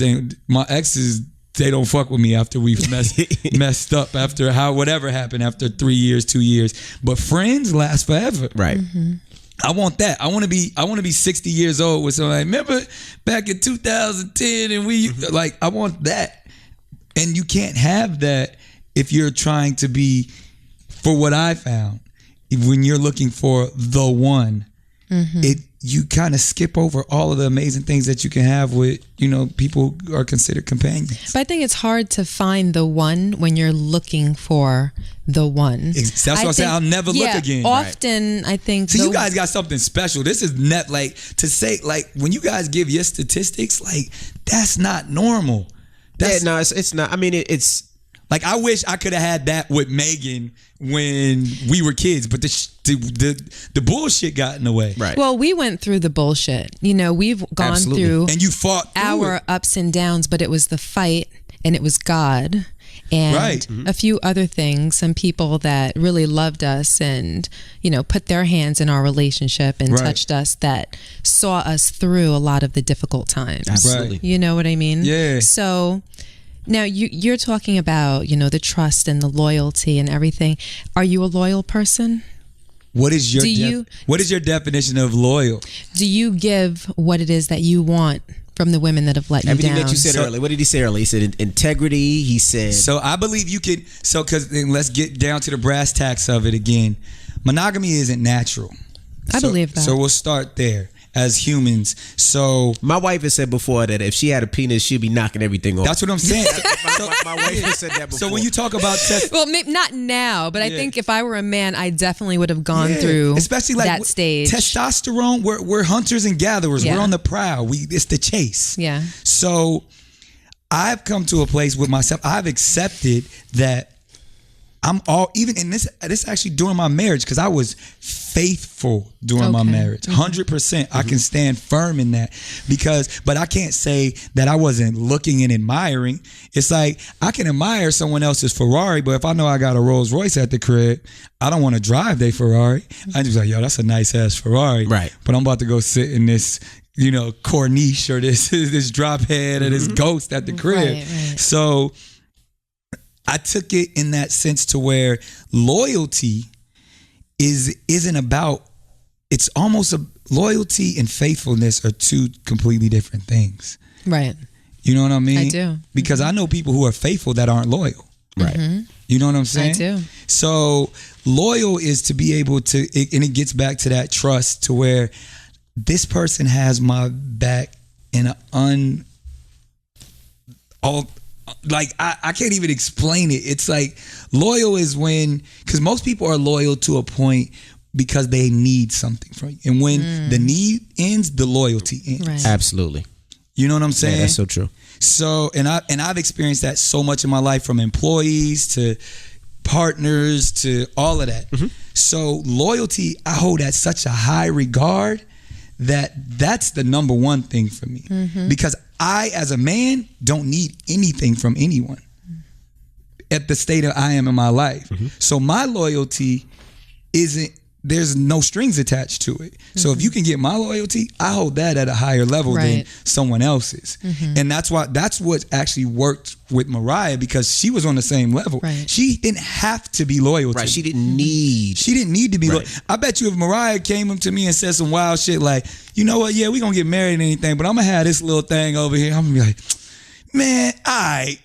they don't fuck with me after we've messed up, after whatever happened after 3 years, 2 years. But friends last forever. Right. Mm-hmm. I want that. I want to be 60 years old with somebody. Remember back in 2010 and like, I want that. And you can't have that if you're trying to be, for what I found, when you're looking for the one, you kind of skip over all of the amazing things that you can have with, people who are considered companions. But I think it's hard to find the one when you're looking for the one. That's what I'm saying. I'll never look again. Often, I think. So you guys got something special. This is to say, like, when you guys give your statistics, like, that's not normal. It's not. I mean, it's. Like, I wish I could have had that with Megan when we were kids, but the bullshit got in the way. Right. Well, we went through the bullshit. We've gone through, and you fought through our ups and downs, but it was the fight, and it was God, and a few other things. Some people that really loved us, and put their hands in our relationship and touched us, that saw us through a lot of the difficult times. Absolutely. You know what I mean? Yeah. So. Now, you're talking about, the trust and the loyalty and everything. Are you a loyal person? What is your definition of loyal? Do you give what it is that you want from the women that have let you everything down? That you said earlier. What did he say earlier? He said integrity. He said. So I believe you can. So because let's get down to the brass tacks of it again. Monogamy isn't natural. I believe that. So we'll start there. As humans, so my wife has said before that if she had a penis, she'd be knocking everything off. That's what I'm saying. my wife has said that before. So when you talk about well, maybe not now, but I think if I were a man, I definitely would have gone through, especially like that stage. Testosterone. We're hunters and gatherers. We're on the prowl. It's the chase. Yeah. So I've come to a place with myself. I've accepted that. Even this actually during my marriage, because I was faithful during my marriage, 100%. I can stand firm in that but I can't say that I wasn't looking and admiring. It's like I can admire someone else's Ferrari, but if I know I got a Rolls Royce at the crib, I don't want to drive their Ferrari. I just like, yo, that's a nice ass Ferrari, right? But I'm about to go sit in this, Corniche or this drop head or this Ghost at the crib. Right. So I took it in that sense to where loyalty isn't about. It's almost loyalty and faithfulness are two completely different things. Right. You know what I mean? I do. Because I know people who are faithful that aren't loyal. Right. You know what I'm saying? I do. So loyal is to be able to, and it gets back to that trust to where this person has my back in like I can't even explain it. It's like loyal is when, because most people are loyal to a point because they need something from you, and when the need ends, the loyalty ends. Right. Absolutely. You know what I'm saying? Yeah, that's so true. So and I've experienced that so much in my life, from employees to partners to all of that. So loyalty, I hold at such a high regard that's the number one thing for me, because I, as a man, don't need anything from anyone at the state that I am in my life. So my loyalty there's no strings attached to it. So if you can get my loyalty, I hold that at a higher level than someone else's. And that's what actually worked with Mariah, because she was on the same level. Right. She didn't have to be loyal to me. She didn't need to be loyal. I bet you if Mariah came up to me and said some wild shit like, you know what, yeah, we gonna get married and anything, but I'm gonna have this little thing over here, I'm gonna be like, man, right.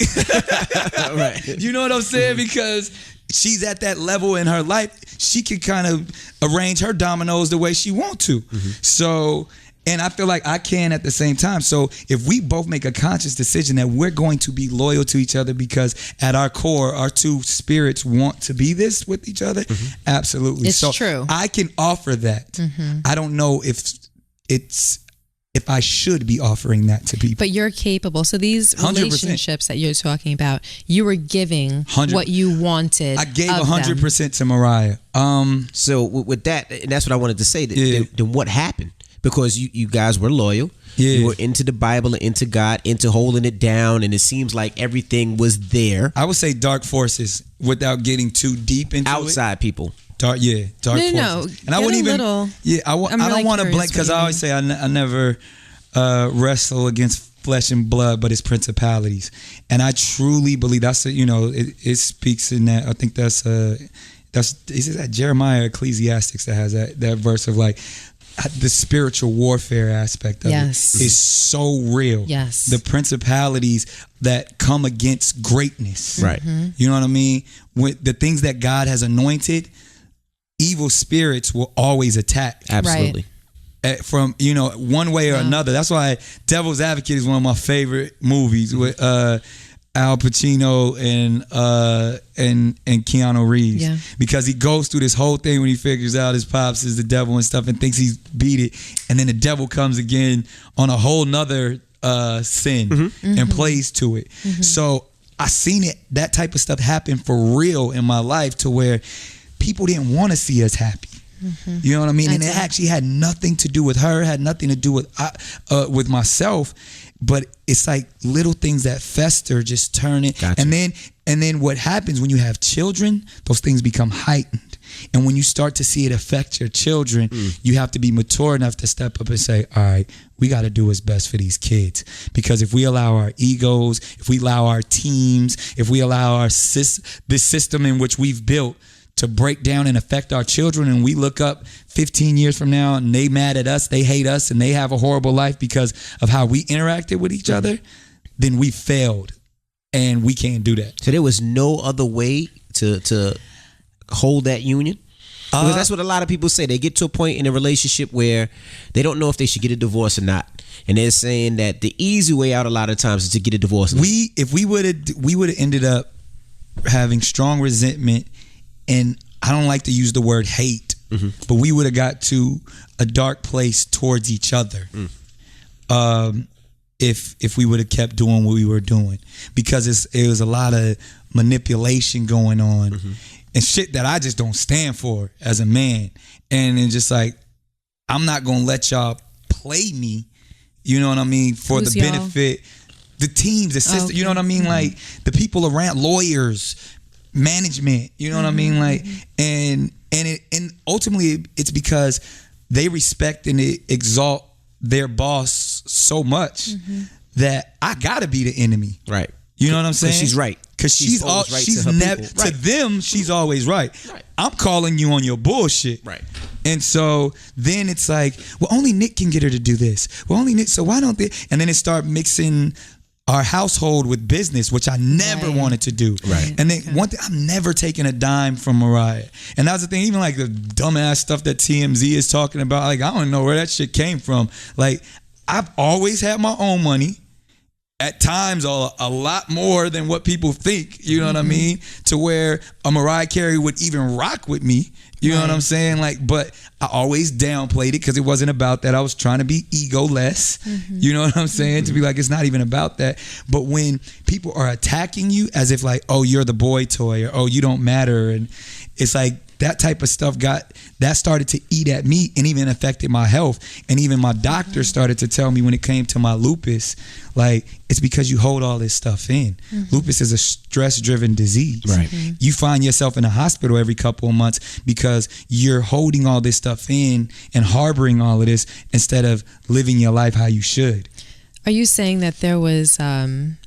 You know what I'm saying? Because she's at that level in her life, she can kind of arrange her dominoes the way she wants to. So, and I feel like I can at the same time. So if we both make a conscious decision that we're going to be loyal to each other because at our core, our two spirits want to be this with each other, absolutely. It's true. I can offer that. I don't know if I should be offering that to people. But you're capable. So these relationships 100%. That you're talking about, you were giving what you wanted. I gave 100% to Mariah. So with that, and that's what I wanted to say. Then what happened? Because you guys were loyal. You were into the Bible and into God, into holding it down, and it seems like everything was there. I would say dark forces, without getting too deep into outside people. Dark forces. No. And I wouldn't even. Little, I don't want to blink, because I always say I never wrestle against flesh and blood, but it's principalities. And I truly believe that's it speaks in that. I think is that Jeremiah Ecclesiastics that has that verse of like the spiritual warfare aspect of it is so real. Yes. The principalities that come against greatness. Right. You know what I mean? With the things that God has anointed, evil spirits will always attack. Absolutely. from one way or another. That's why Devil's Advocate is one of my favorite movies with Al Pacino and Keanu Reeves, because he goes through this whole thing when he figures out his pops is the devil and stuff and thinks he's beat it, and then the devil comes again on a whole nother sin and plays to it. So I seen that type of stuff happen for real in my life, to where people didn't want to see us happy. You know what I mean? And it actually had nothing to do with her, had nothing to do with myself, but it's like little things that fester, just turn it. Gotcha. And then what happens when you have children, those things become heightened. And when you start to see it affect your children, you have to be mature enough to step up and say, all right, we got to do what's best for these kids. Because if we allow our egos, if we allow our teams, if we allow this system in which we've built to break down and affect our children, and we look up 15 years from now and they mad at us, they hate us, and they have a horrible life because of how we interacted with each other, then we failed, and we can't do that. So there was no other way to hold that union? Because that's what a lot of people say. They get to a point in a relationship where they don't know if they should get a divorce or not, and they're saying that the easy way out a lot of times is to get a divorce. If we would have ended up having strong resentment, and I don't like to use the word hate, but we would have got to a dark place towards each other if we would have kept doing what we were doing, because it was a lot of manipulation going on and shit that I just don't stand for as a man. And it's just like, I'm not gonna let y'all play me, you know what I mean, for the benefit, the teams, the system, you know what I mean, like the people around, lawyers, management, you know what I mean, like, and ultimately it's because they respect and exalt their boss so much that I gotta be the enemy, right? You know what I'm saying? She's right. Because she's never to them. She's always right. I'm calling you on your bullshit, right? And so then it's like, well, only Nick can get her to do this. Well, only Nick. So why don't they? And then it start mixing our household with business, which I never wanted to do. Right. And then one thing, I'm never taking a dime from Mariah. And that's the thing, even like the dumbass stuff that TMZ is talking about, like, I don't know where that shit came from. Like, I've always had my own money. At times, a lot more than what people think, you know what I mean? To where a Mariah Carey would even rock with me, you know what I'm saying? Like, but I always downplayed it because it wasn't about that. I was trying to be ego-less, you know what I'm saying? To be like, it's not even about that. But when people are attacking you as if like, oh, you're the boy toy, or oh, you don't matter, and it's like, that type of stuff started to eat at me and even affected my health. And even my doctor started to tell me when it came to my lupus, like, it's because you hold all this stuff in. Lupus is a stress-driven disease. Right. You find yourself in a hospital every couple of months because you're holding all this stuff in and harboring all of this instead of living your life how you should. Are you saying that there was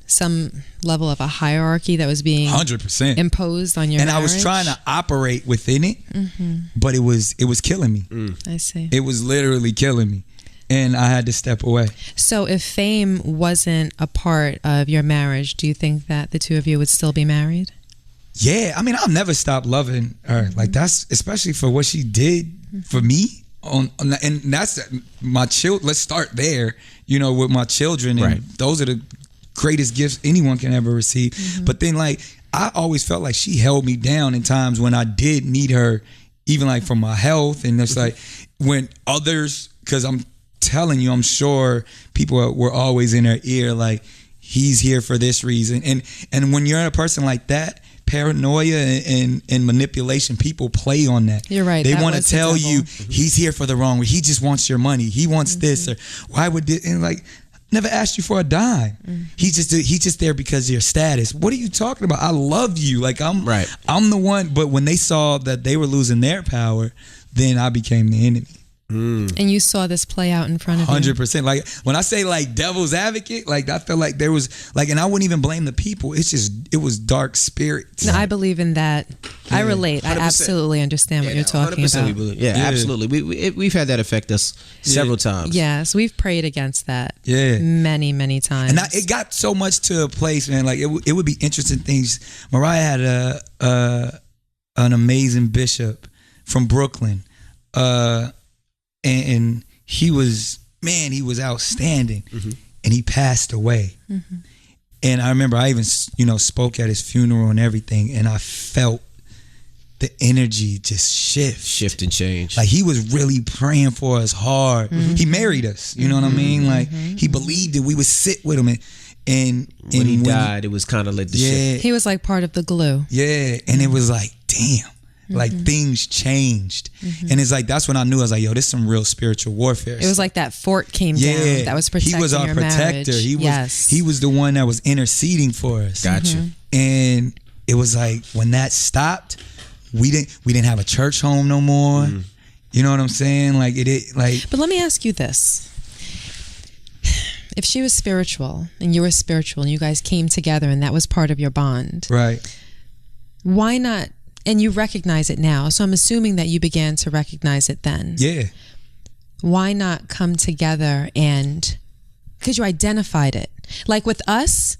some level of a hierarchy that was being 100% imposed on your marriage? I was trying to operate within it, but it was killing me. I see. It was literally killing me, and I had to step away. So if fame wasn't a part of your marriage, do you think that the two of you would still be married? Yeah, I mean, I'll never stop loving her. Like, that's especially for what she did for me. And that's my children. Let's start there, you know, with my children. And those are the greatest gifts anyone can ever receive. But then, like, I always felt like she held me down in times when I did need her, even like for my health. And it's like when others, because I'm telling you, I'm sure people were always in her ear, like, he's here for this reason. And when you're a person like that, paranoia and manipulation, people play on that. You're right. They want to tell you he's here for the wrong reason. He just wants your money. He wants this, or why would this? And like, never asked you for a dime. He's just there because of your status. What are you talking about? I love you. Like, I'm the one. But when they saw that they were losing their power, then I became the enemy. And you saw this play out in front of you. 100%. Like, when I say like devil's advocate, like, I felt like there was like, and I wouldn't even blame the people. It's just, it was dark spirits. No, I believe in that. I relate. 100%. I absolutely understand what you're talking about. We believe. Yeah, absolutely. We've had that affect us several times. Yes, we've prayed against that. Many, many times. And it got so much to a place, man. Like, it would be interesting things. Mariah had an amazing bishop from Brooklyn. And he was outstanding. And he passed away. And I remember I even, spoke at his funeral and everything, and I felt the energy just shift and change. Like he was really praying for us hard. He married us, you know what I mean? Like he believed that we would sit with him, and when he died, it was kind of like the shit. He was like part of the glue. Yeah, and it was like, damn. Like things changed. And it's like, that's when I knew, I was like, yo, this is some real spiritual warfare. It was like that fort came down that was protecting he was our your protector. Marriage. He was the one that was interceding for us. Gotcha. And it was like, when that stopped, we didn't have a church home no more. You know what I'm saying? But let me ask you this. If she was spiritual and you were spiritual and you guys came together and that was part of your bond. Right. Why not? And you recognize it now. So I'm assuming that you began to recognize it then. Yeah. Why not come together because you identified it. Like with us,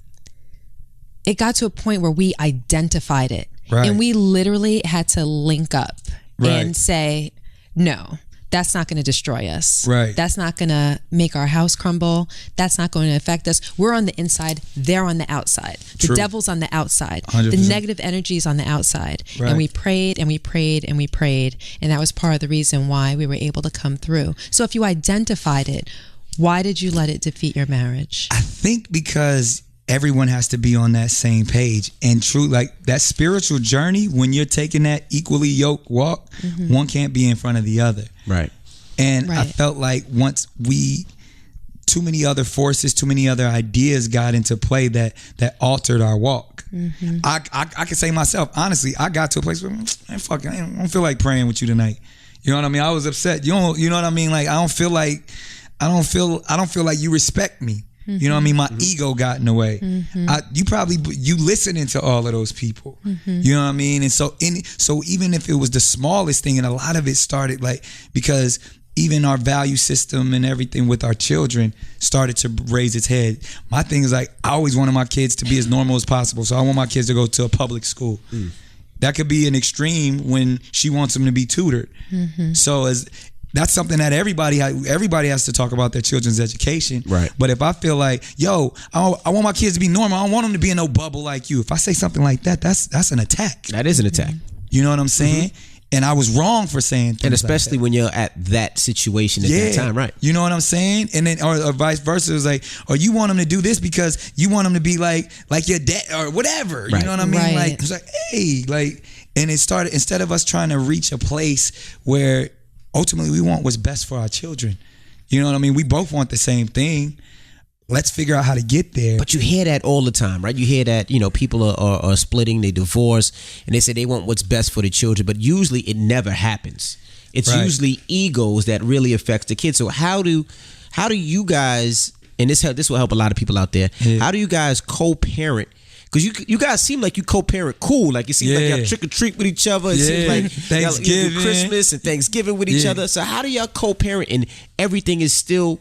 it got to a point where we identified it. Right. And we literally had to link up and say, no, that's not going to destroy us. Right. That's not going to make our house crumble. That's not going to affect us. We're on the inside. They're on the outside. The devil's on the outside. 100%. The negative energy is on the outside. Right. And we prayed and we prayed and we prayed. And that was part of the reason why we were able to come through. So if you identified it, why did you let it defeat your marriage? I think because everyone has to be on that same page. And true, like that spiritual journey, when you're taking that equally yoked walk, one can't be in front of the other. Right. And I felt like once too many other forces, too many other ideas got into play that altered our walk. I can say myself, honestly, I got to a place where, I don't feel like praying with you tonight. You know what I mean? I was upset. You know what I mean? Like, I don't feel like you respect me. You know what I mean? My ego got in the way. You listening to all of those people. You know what I mean? And so even if it was the smallest thing, and a lot of it started because even our value system and everything with our children started to raise its head. My thing is like, I always wanted my kids to be as normal as possible. So I want my kids to go to a public school. That could be an extreme when she wants them to be tutored. So that's something that everybody has to talk about, their children's education. Right. But if I feel like, yo, I want my kids to be normal, I don't want them to be in no bubble like you. If I say something like that, that's an attack. That is an attack. You know what I'm saying? And I was wrong for saying things. And especially like when you're at that situation at that time, right? You know what I'm saying? And then, or vice versa, it's like, or you want them to do this because you want them to be like your dad or whatever. Right. You know what I mean? Right. Like, it's like, hey, like, and it started, instead of us trying to reach a place where ultimately we want what's best for our children. You know what I mean? We both want the same thing. Let's figure out how to get there. But you hear that all the time, right? You hear that, people are splitting, they divorce, and they say they want what's best for the children, but usually it never happens. It's usually egos that really affects the kids. So how do you guys, and this will help a lot of people out there, how do you guys co-parent? Because you guys seem like you co-parent cool. Like it seems like y'all trick or treat with each other. It seems like Thanksgiving, y'all do Christmas and Thanksgiving with each other. So how do y'all co-parent and everything is still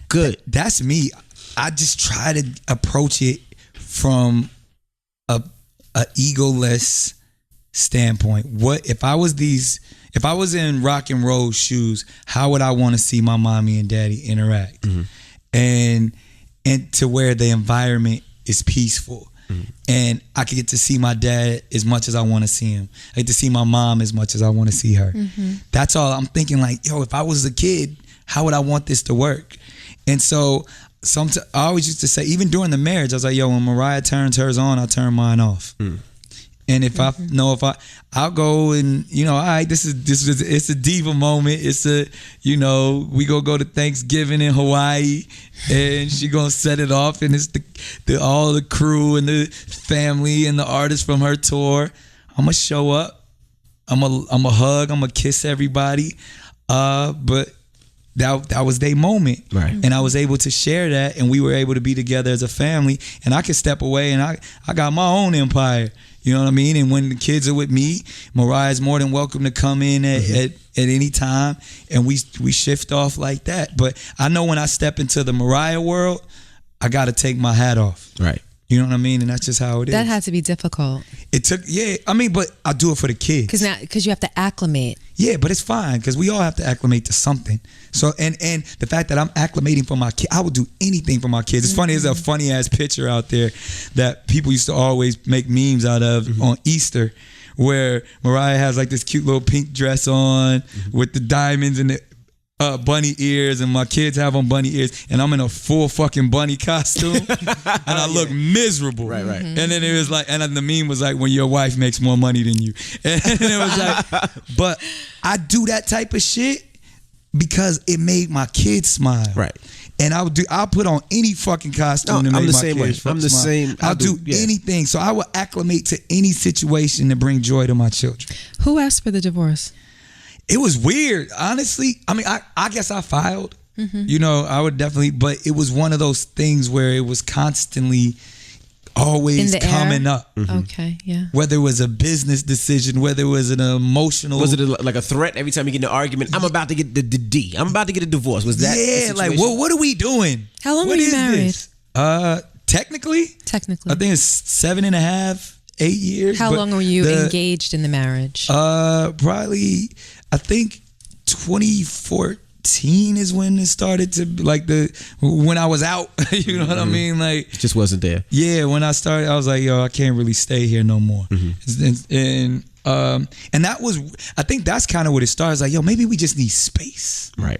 good? That's me. I just try to approach it from a egoless standpoint. What if I was in rock and roll shoes, how would I want to see my mommy and daddy interact? And to where the environment is peaceful. And I could get to see my dad as much as I want to see him. I get to see my mom as much as I want to see her. That's all. I'm thinking like, yo, if I was a kid, how would I want this to work? And so I always used to say, even during the marriage, I was like, yo, when Mariah turns hers on, I'll turn mine off. And if I'll go and, all right, it's a diva moment. It's we go to Thanksgiving in Hawaii and she gonna set it off, and it's all the crew and the family and the artists from her tour. I'm gonna show up. I'm a hug. I'm gonna kiss everybody. But that was their moment. Right. And I was able to share that, and we were able to be together as a family, and I could step away and I got my own empire. You know what I mean? And when the kids are with me, Mariah's more than welcome to come in at any time, and we shift off like that. But I know when I step into the Mariah world, I got to take my hat off. Right. You know what I mean? And that's just how it is. That had to be difficult. It took, I mean, but I do it for the kids. Because you have to acclimate. Yeah, but it's fine because we all have to acclimate to something. So, and the fact that I'm acclimating for my kids, I would do anything for my kids. It's funny, there's a funny ass picture out there that people used to always make memes out of on Easter, where Mariah has like this cute little pink dress on with the diamonds and the bunny ears, and my kids have on bunny ears, and I'm in a full fucking bunny costume, and I look miserable. Right. And then it was like, and then the meme was like, when your wife makes more money than you, and it was like, but I do that type of shit because it made my kids smile. Right. And I'll put on any fucking costume to make my kids smile. I'm the same. I'll do anything. So I will acclimate to any situation to bring joy to my children. Who asked for the divorce? It was weird, honestly. I mean, I guess I filed. You know, I would definitely, but it was one of those things where it was constantly always coming up. Okay, yeah. Whether it was a business decision, whether it was an emotional. Was it like a threat every time you get in an argument? I'm about to get the D. I'm about to get a divorce. Was that? Yeah, like what are we doing? How long were you married? Technically, I think it's 7.5, 8 years. How long were you engaged in the marriage? Probably, I think 2014 is when it started to, like, when I was out. You know what I mean? Like, it just wasn't there. Yeah, when I started, I was like, yo, I can't really stay here no more. And that was, I think that's kind of what it started. Like, yo, maybe we just need space. Right.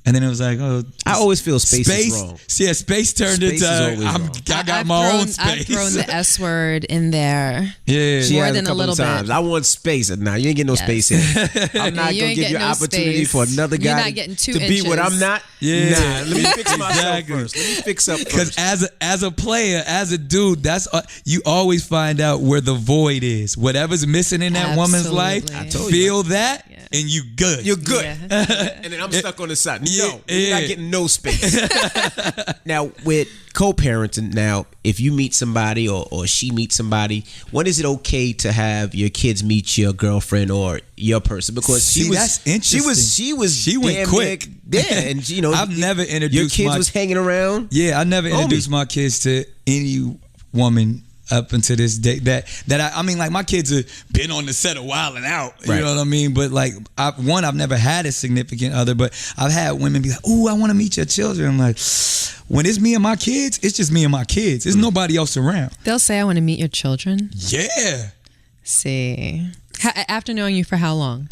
And then it was like, oh, I always feel space is wrong. Yeah, space turned into I got my own space. I've thrown the S word in there. Yeah, more than a little bit. I want space. Now you ain't getting no space here. I'm not gonna give you an opportunity for another guy to be what I'm not. Yeah, nah, let me fix myself first. Let me fix up first. Because as a player, as a dude, that's you always find out where the void is. Whatever's missing in that woman's life, feel that. And you good. You're good. And then I'm stuck on the side. No, you're not getting no space. Now, with co-parenting, now, if you meet somebody or she meets somebody, when is it okay to have your kids meet your girlfriend or your person? Because that's interesting. She went quick. Yeah, and you know, I've never introduced your kids was hanging around. Yeah, I never introduced my kids to any woman up until this day that I mean, like, my kids have been on the set of Wild 'N Out, you know what I mean? But like, I've never had a significant other, but I've had women be like, "Ooh, I want to meet your children." I'm like, when it's me and my kids, it's just me and my kids. There's nobody else around. They'll say, "I want to meet your children." Yeah. See, after knowing you for how long?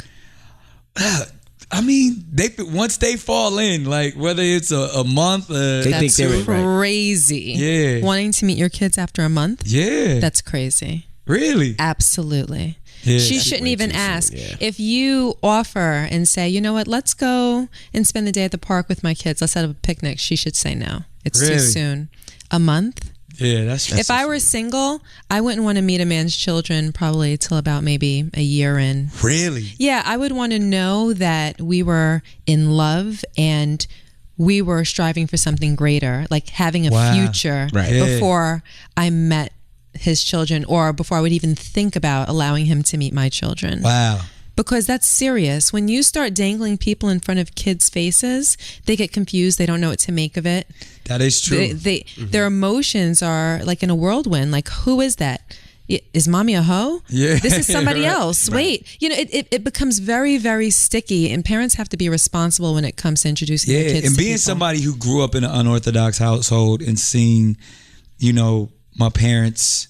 I mean, once they fall in, like, whether it's a month, they think they're crazy. Yeah, wanting to meet your kids after a month. Yeah, that's crazy. Really? Absolutely. Yeah, she shouldn't even ask. If you offer and say, you know what, let's go and spend the day at the park with my kids. Let's have a picnic. She should say no. It's too soon. A month. Yeah, that's if I were single, I wouldn't want to meet a man's children probably till about maybe a year in. Really? Yeah, I would want to know that we were in love and we were striving for something greater, like having a future before I met his children, or before I would even think about allowing him to meet my children. Wow. Because that's serious. When you start dangling people in front of kids' faces, they get confused. They don't know what to make of it. That is true. Their emotions are like in a whirlwind. Like, who is that? Is mommy a hoe? Yeah. This is somebody else. Wait. You know, it becomes very, very sticky, and parents have to be responsible when it comes to introducing their kids and to being people. somebody who grew up in an unorthodox household and seeing, you know, my parents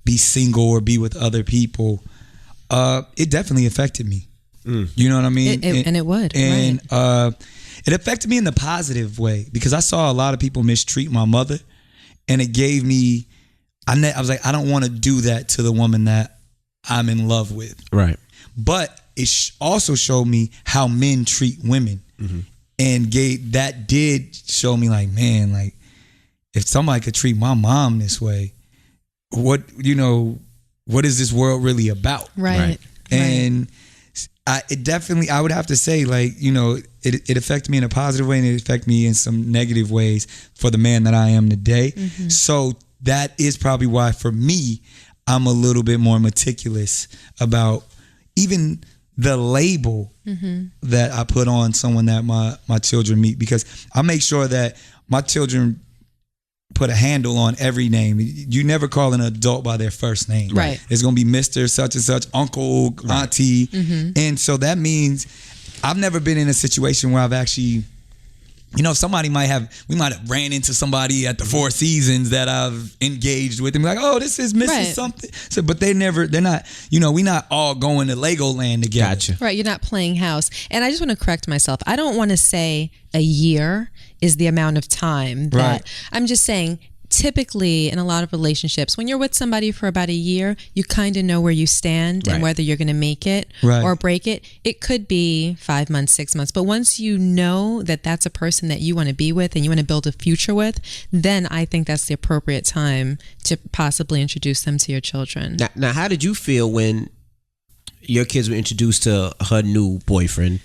be single or be with other people, it definitely affected me. You know what I mean? And it would. And it affected me in the positive way, because I saw a lot of people mistreat my mother, and it gave me, I was like, I don't want to do that to the woman that I'm in love with. Right. But it also showed me how men treat women. And that did show me, like, man, like, if somebody could treat my mom this way, what is this world really about? Right. And I would have to say, like, you know, it affected me in a positive way, and it affected me in some negative ways for the man that I am today. So that is probably why, for me, I'm a little bit more meticulous about even the label that I put on someone that my children meet, because I make sure that my children put a handle on every name. You never call an adult by their first name. Right. It's going to be Mr. such and such, uncle, auntie. Mm-hmm. And so that means I've never been in a situation where I've actually, we might have ran into somebody at the Four Seasons that I've engaged with and be like, oh, this is Mrs. Something. So, but they're not, we not all going to Legoland together. Gotcha. Right. You're not playing house. And I just want to correct myself. I don't want to say a year is the amount of time that I'm just saying. Typically in a lot of relationships, when you're with somebody for about a year, you kind of know where you stand and whether you're going to make it or break it. It could be 5 months, 6 months, but once you know that that's a person that you want to be with and you want to build a future with, then I think that's the appropriate time to possibly introduce them to your children. Now how did you feel when your kids were introduced to her new boyfriend?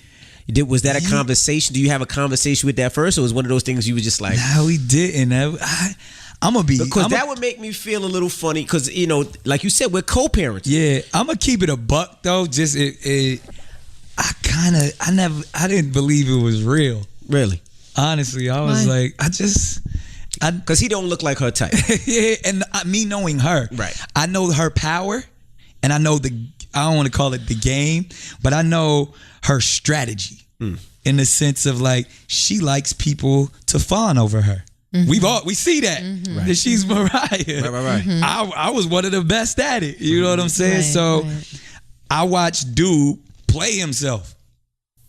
Was that a conversation? Do you have a conversation with that first, or was one of those things you were just like, no, we didn't. That would make me feel a little funny because, like you said, we're co-parents. Yeah, I'm going to keep it a buck though. Just I didn't believe it was real. Really? Honestly, I was like, because he don't look like her type. Yeah, and me knowing her, right? I know her power, and I know I don't want to call it the game, but I know her strategy in the sense of like she likes people to fawn over her. Mm-hmm. We see that that she's Mariah. Right. Mm-hmm. I was one of the best at it. You know what I'm saying? I watched dude play himself.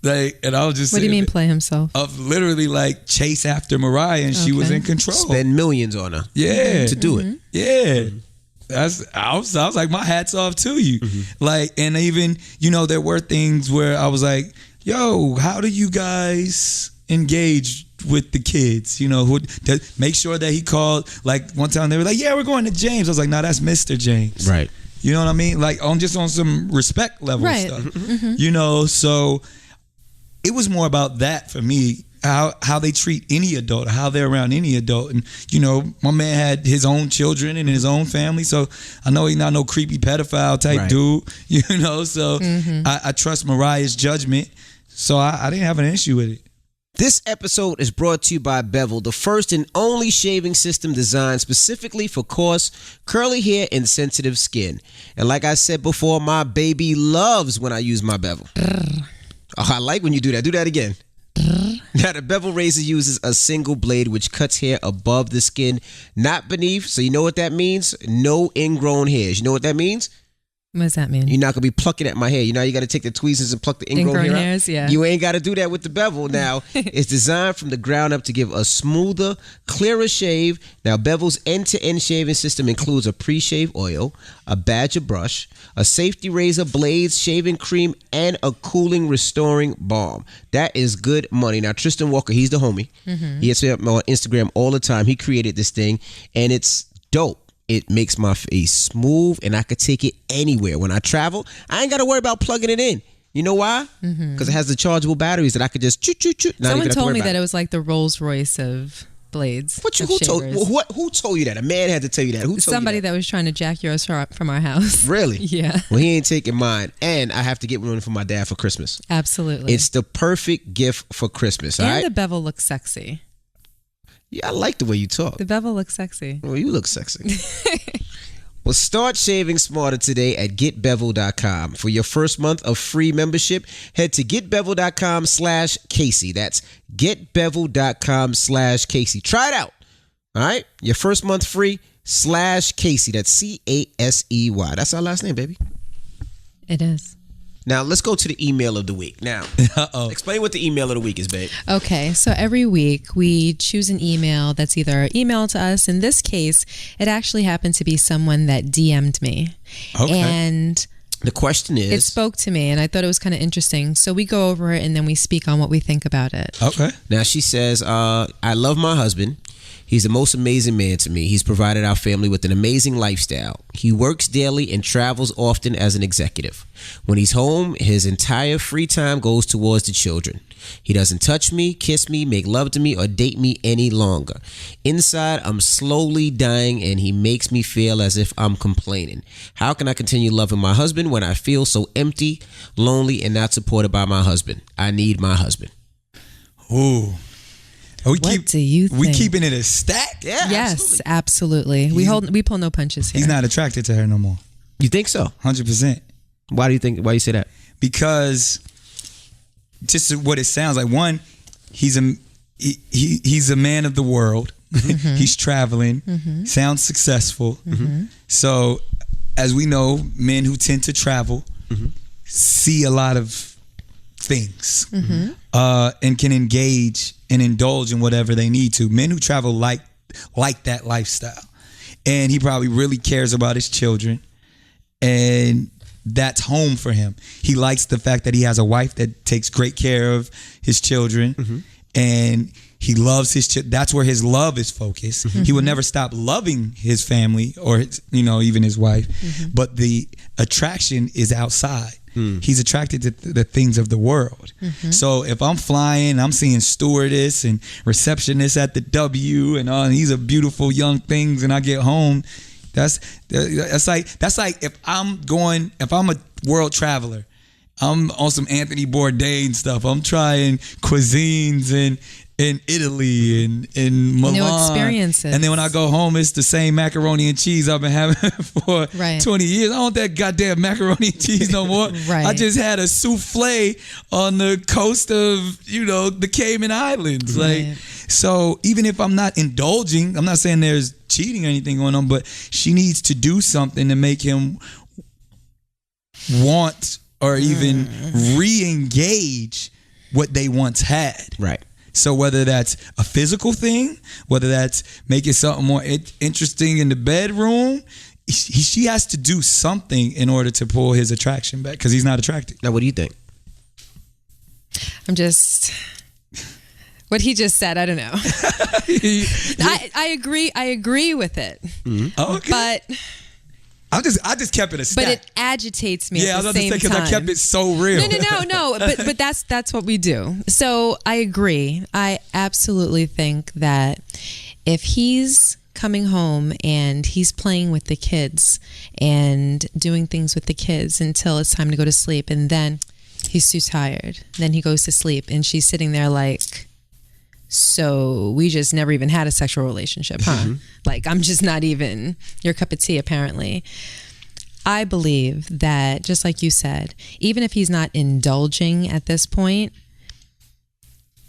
And I was just. What do you mean play himself? Of literally like chase after Mariah, and she was in control. Spend millions on her. Yeah, to do it. Yeah. I was like, my hat's off to you. Mm-hmm. Like, and even there were things where I was like, yo, how do you guys engage with the kids? Make sure that he called. Like one time they were like, yeah, we're going to James. I was like, no, that's Mr. James. Right. You know what I mean? Like on some respect level stuff. Mm-hmm. So it was more about that for me. How they treat any adult, how they're around any adult. And, my man had his own children and his own family. So I know he's not no creepy pedophile type dude, So I trust Mariah's judgment. So I didn't have an issue with it. This episode is brought to you by Bevel, the first and only shaving system designed specifically for coarse, curly hair and sensitive skin. And like I said before, my baby loves when I use my Bevel. I like when you do that. Do that again. Now, the Bevel razor uses a single blade which cuts hair above the skin, not beneath. So you know what that means? No ingrown hairs. You know what that means? What does that mean? You're not going to be plucking at my hair. You got to take the tweezers and pluck the ingrown hair hairs, out. You ain't got to do that with the Bevel. Now, it's designed from the ground up to give a smoother, clearer shave. Now, Bevel's end-to-end shaving system includes a pre-shave oil, a badger brush, a safety razor, blades, shaving cream, and a cooling, restoring balm. That is good money. Now, Tristan Walker, he's the homie. Mm-hmm. He hits me up on Instagram all the time. He created this thing, and it's dope. It makes my face smooth, and I could take it anywhere. When I travel, I ain't got to worry about plugging it in. You know why? Because it has the chargeable batteries that I could just choo. Someone told me that it was like the Rolls Royce of blades. Who told you that? A man had to tell you that. Who told Somebody you that was trying to jack yours from our house. Really? Yeah. Well, he ain't taking mine, and I have to get one for my dad for Christmas. Absolutely. It's the perfect gift for Christmas. All right. And the Bevel looks sexy. Yeah, I like the way you talk. The Bevel looks sexy. Well, you look sexy. Well, start shaving smarter today at getbevel.com. For your first month of free membership, head to getbevel.com/Casey. That's getbevel.com/Casey. Try it out. All right? Your first month free /Casey. That's CASEY. That's our last name, baby. It is. Now, let's go to the email of the week. Now, explain what the email of the week is, babe. Okay, so every week we choose an email that's either emailed to us. In this case, it actually happened to be someone that DM'd me. Okay. And the question is... It spoke to me, and I thought it was kind of interesting. So we go over it, and then we speak on what we think about it. Okay. Now, she says, I love my husband. He's the most amazing man to me. He's provided our family with an amazing lifestyle. He works daily and travels often as an executive. When he's home, his entire free time goes towards the children. He doesn't touch me, kiss me, make love to me, or date me any longer. Inside, I'm slowly dying, and he makes me feel as if I'm complaining. How can I continue loving my husband when I feel so empty, lonely, and not supported by my husband? I need my husband. Ooh. What do you think? We keeping it a stack? Yeah. Yes, absolutely. We pull no punches here. He's not attracted to her no more. You think so? 100%. Why you say that? Because just what it sounds like. One, he's a man of the world. Mm-hmm. He's traveling. Mm-hmm. Sounds successful. Mm-hmm. So, as we know, men who tend to travel see a lot of things and can engage and indulge in whatever they need to. Men who travel like that lifestyle. And he probably really cares about his children. And that's home for him. He likes the fact that he has a wife that takes great care of his children. And he loves his children. That's where his love is focused. He will never stop loving his family or even his wife. But the attraction is outside. He's attracted to the things of the world. So if I'm flying, I'm seeing stewardess and receptionist at the W and these are beautiful young things, and I get home, that's like if I'm a world traveler, I'm on some Anthony Bourdain stuff. I'm trying cuisines in Italy and in Milan. New experiences. And then when I go home, it's the same macaroni and cheese I've been having for 20 years. I don't want that goddamn macaroni and cheese no more. I just had a souffle on the coast of, the Cayman Islands. So even if I'm not indulging, I'm not saying there's cheating or anything going on, but she needs to do something to make him want or even re-engage what they once had. Right. So whether that's a physical thing, whether that's making something more interesting in the bedroom, she has to do something in order to pull his attraction back, because he's not attracted. Now, what do you think? What he just said, I don't know. I agree with it. Okay. But I just kept it a stack. But it agitates me. Yeah, at the I was about to say, because I kept it so real. No. But that's what we do. So I agree. I absolutely think that if he's coming home and he's playing with the kids and doing things with the kids until it's time to go to sleep, and then he's too tired, then he goes to sleep, and she's sitting there like, so we just never even had a sexual relationship, huh? Like, I'm just not even your cup of tea, apparently. I believe that, just like you said, even if he's not indulging at this point,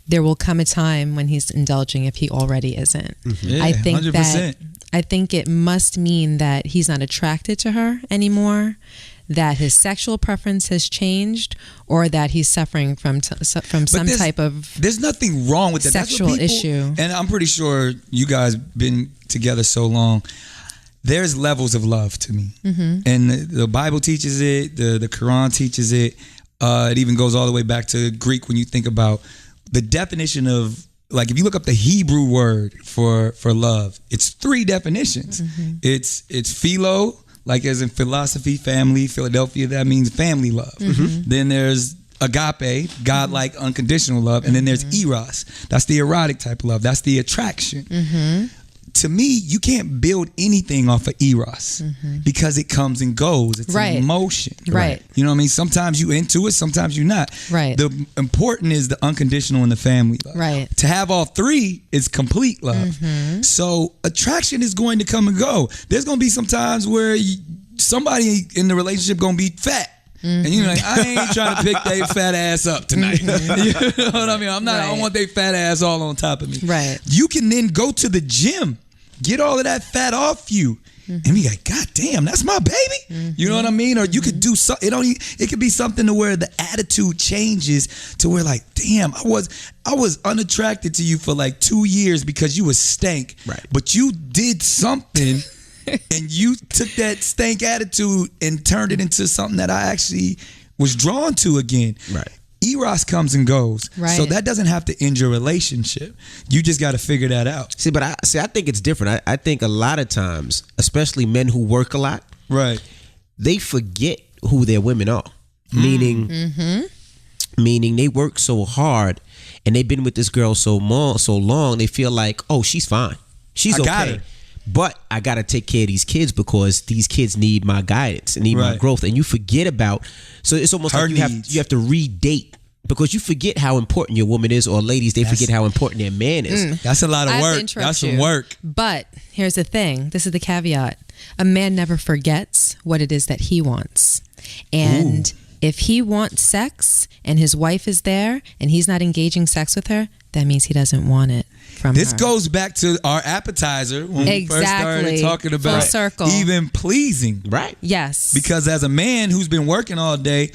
there will come a time when he's indulging if he already isn't. Yeah, I think 100%. I think it must mean that he's not attracted to her anymore, that his sexual preference has changed, or that he's suffering from some type of there's nothing wrong with that. Sexual issue. And I'm pretty sure you guys been together so long. There's levels of love to me, and the Bible teaches it. The Quran teaches it. It even goes all the way back to Greek when you think about the definition of, like, if you look up the Hebrew word for love, it's 3 definitions. It's philo, like as in philosophy, family, Philadelphia, that means family love. Then there's agape, God-like unconditional love. And then there's eros. That's the erotic type of love. That's the attraction. To me, you can't build anything off of eros because it comes and goes. It's an emotion. Right. You know what I mean? Sometimes you into it, sometimes you're not. Right. The important is the unconditional and the family love. Right. To have all 3 is complete love. So attraction is going to come and go. There's going to be some times where somebody in the relationship going to be fat. And you're like, I ain't trying to pick their fat ass up tonight. You know what I mean? I don't want their fat ass all on top of me. Right. You can then go to the gym, get all of that fat off you, and be like, God damn, that's my baby. You know what I mean? Or you could do something. It could be something to where the attitude changes to where, like, damn, I was unattracted to you for like 2 years because you was stank. Right. But you did something. And you took that stank attitude and turned it into something that I actually was drawn to again. Right. Eros comes and goes. Right. So that doesn't have to end your relationship. You just got to figure that out. I think it's different. I think a lot of times, especially men who work a lot, right, they forget who their women are. Meaning they work so hard and they've been with this girl so long, they feel like, oh, she's fine. She's okay. Got her. But I got to take care of these kids because these kids need my guidance and need my growth. And you forget about, so it's almost like you have to redate because you forget how important your woman is, or ladies, they forget how important their man is. That's a lot of work. That's some work. But here's the thing. This is the caveat. A man never forgets what it is that he wants. And if he wants sex and his wife is there and he's not engaging sex with her, that means he doesn't want it from her. This goes back to our appetizer when we first started talking about even pleasing. Right. Yes. Because as a man who's been working all day,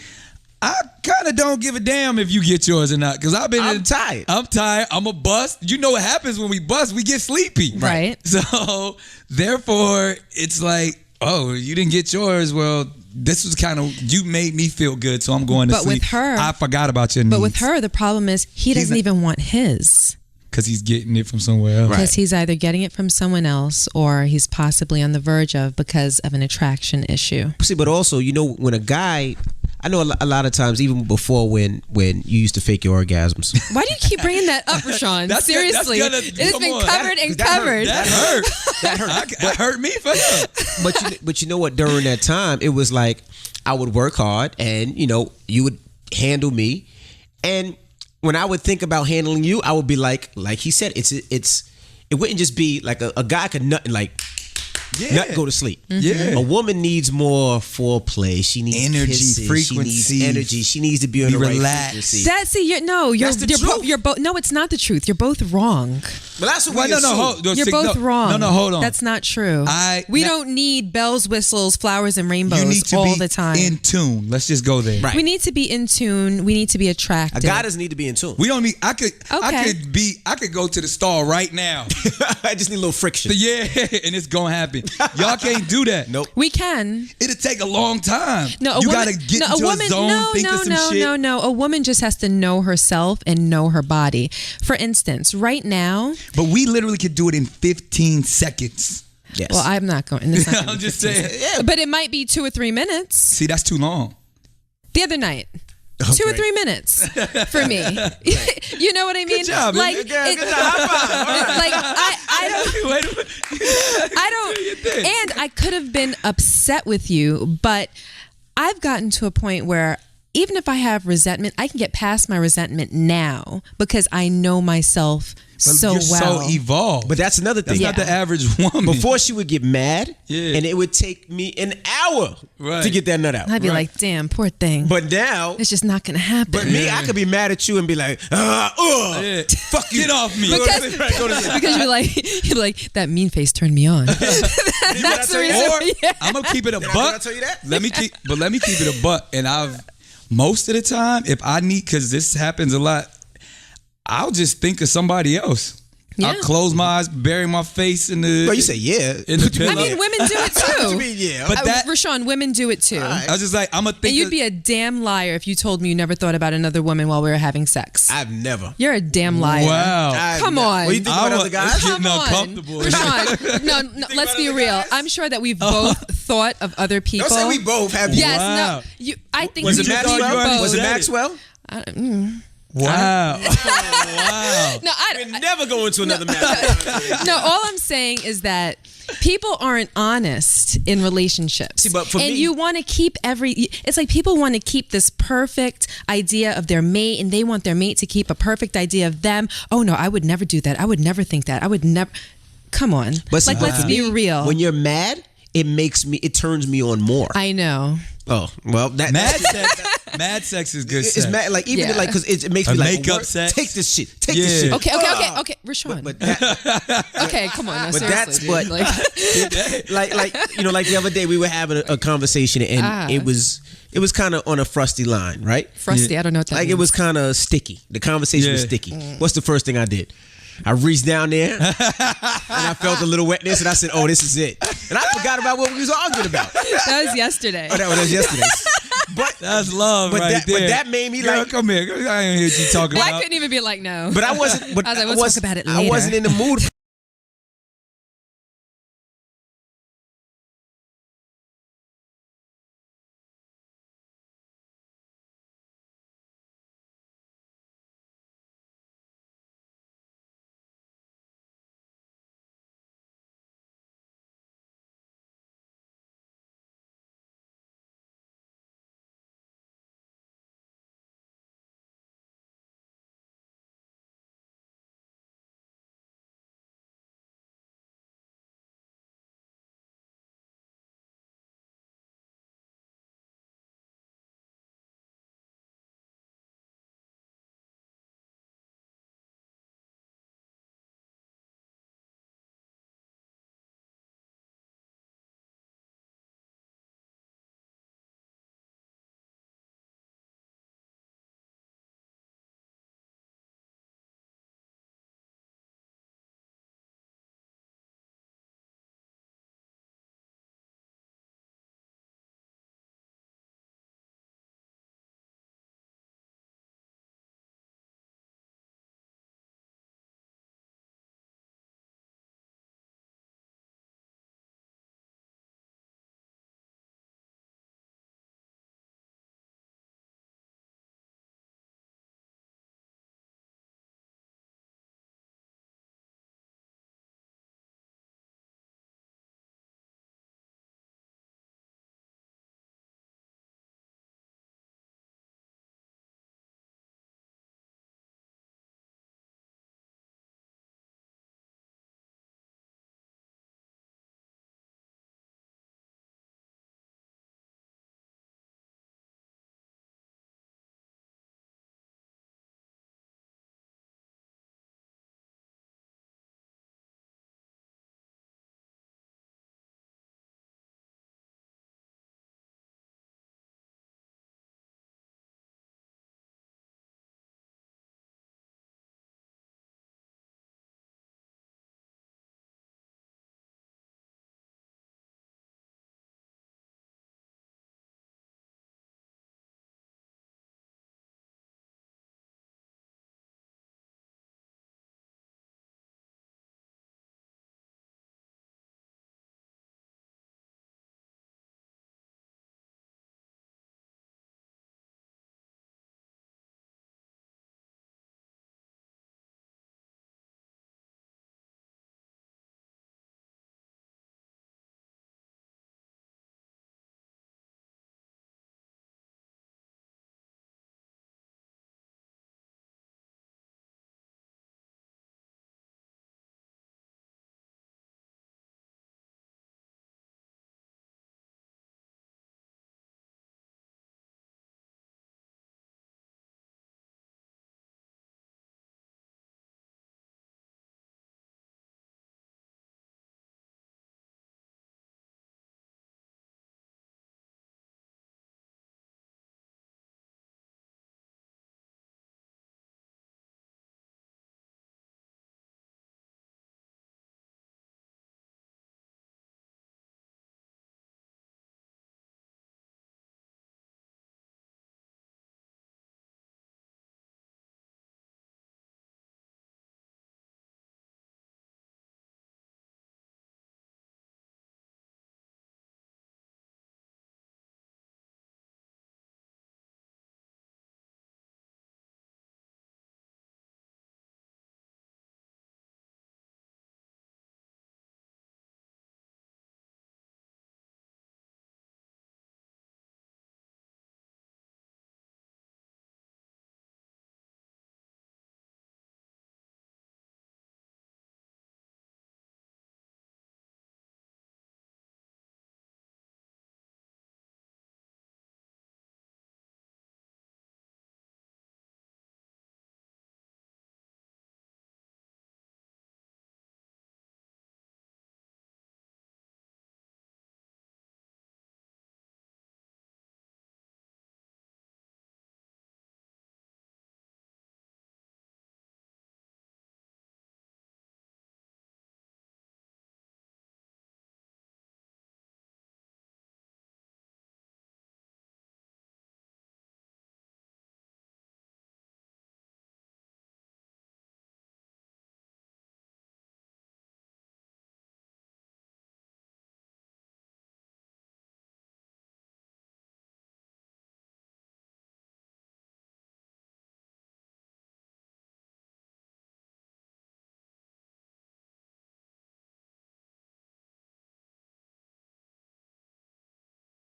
I kind of don't give a damn if you get yours or not. Because I'm tired. I'm tired. I'm a bust. You know what happens when we bust? We get sleepy. Right. So, therefore, it's like, oh, you didn't get yours. Well, this was kind of, you made me feel good, so I'm going to sleep. But with her, I forgot about your needs. But with her, the problem is he doesn't even want his. Because he's getting it from somewhere else. Because he's either getting it from someone else or he's possibly on the verge of because of an attraction issue. See, but also, you know, when a guy... I know a lot of times, even before when you used to fake your orgasms. Why do you keep bringing that up, Rashawn? Seriously, it's been covered and covered. That hurt. That hurt. That hurt me for him. But you know what? During that time, it was like I would work hard, and you know, you would handle me, and when I would think about handling you, I would be like he said, it wouldn't just be like a guy could nut and like. Not go to sleep. Yeah, a woman needs more foreplay. She needs energy, kisses. frequency. She needs energy. She needs to be on the right frequency. You're both. No, it's not the truth. You're both wrong. But that's what you're both wrong. No, hold on. That's not true. We don't need bells, whistles, flowers, and rainbows all the time. In tune. Let's just go there. Right. We need to be in tune. We need to be attractive. A guy doesn't need to be in tune. We don't need. I could go to the stall right now. I just need a little friction. Yeah, and it's gonna happen. Y'all can't do that. Nope. We can. It'll take a long time. No, you gotta get into a zone, think of some shit. No. A woman just has to know herself and know her body. For instance, right now. But we literally could do it in 15 seconds. Yes. Well, I'm not going. I'm just saying. Yeah. But it might be 2 or 3 minutes. See, that's too long. The other night. Okay. 2 or 3 minutes for me. You know what I mean? Good job. Like, good job. Like I don't. And I could have been upset with you, but I've gotten to a point where even if I have resentment, I can get past my resentment now because I know myself so well. So evolved. But that's another thing. That's not the average woman. Before she would get mad, and it would take me an hour to get that nut out. I'd be like, damn, poor thing. But now it's just not gonna happen. But me, I could be mad at you and be like, fuck you, get off me. Because you're like, that mean face turned me on. That's the reason. I'm gonna keep it a buck. Did I tell you that? Let me keep it a buck. And most of the time, if I need, because this happens a lot, I'll just think of somebody else. Yeah. I'll close my eyes, bury my face in the. Well, you say yeah. In the pillow. I mean, women do it too. What you mean, yeah? But Rashawn, women do it too. Right. I was just like, I'm gonna think. And you'd be a damn liar if you told me you never thought about another woman while we were having sex. I've never. You're a damn liar. Wow. Come on. What you think about other guys? Getting uncomfortable. Rashawn, no, let's be real. I'm sure that we've both thought of other people. Don't say we both have. Yes, wow. no. I think was it Maxwell? Was it Maxwell? Wow. Wow. No, We're never going to another match. No, all I'm saying is that people aren't honest in relationships. See, but for me, you want to keep it's like people want to keep this perfect idea of their mate and they want their mate to keep a perfect idea of them. Oh no, I would never do that. I would never think that. I would never. Come on. But see, let's be real. When you're mad, it turns me on more. I know. Oh, well, mad sex is good sex. It's mad, like even like because it makes me like makeup sex. Take this shit. Take this shit. Okay, Rashawn. Okay, come on. Now, but seriously, like you know, like the other day we were having a conversation and it was kind of on a frosty line, right? Frosty, I don't know what that means. It was kind of sticky. The conversation was sticky. What's the first thing I did? I reached down there and I felt a little wetness and I said, oh, this is it. And I forgot about what we was arguing about. That was yesterday. Oh, that was yesterday. But that's love right there. But that made me like, come here. I ain't hear you talking about. I couldn't even be like, no. But I wasn't. But I was like, we'll talk about it later. I wasn't in the mood.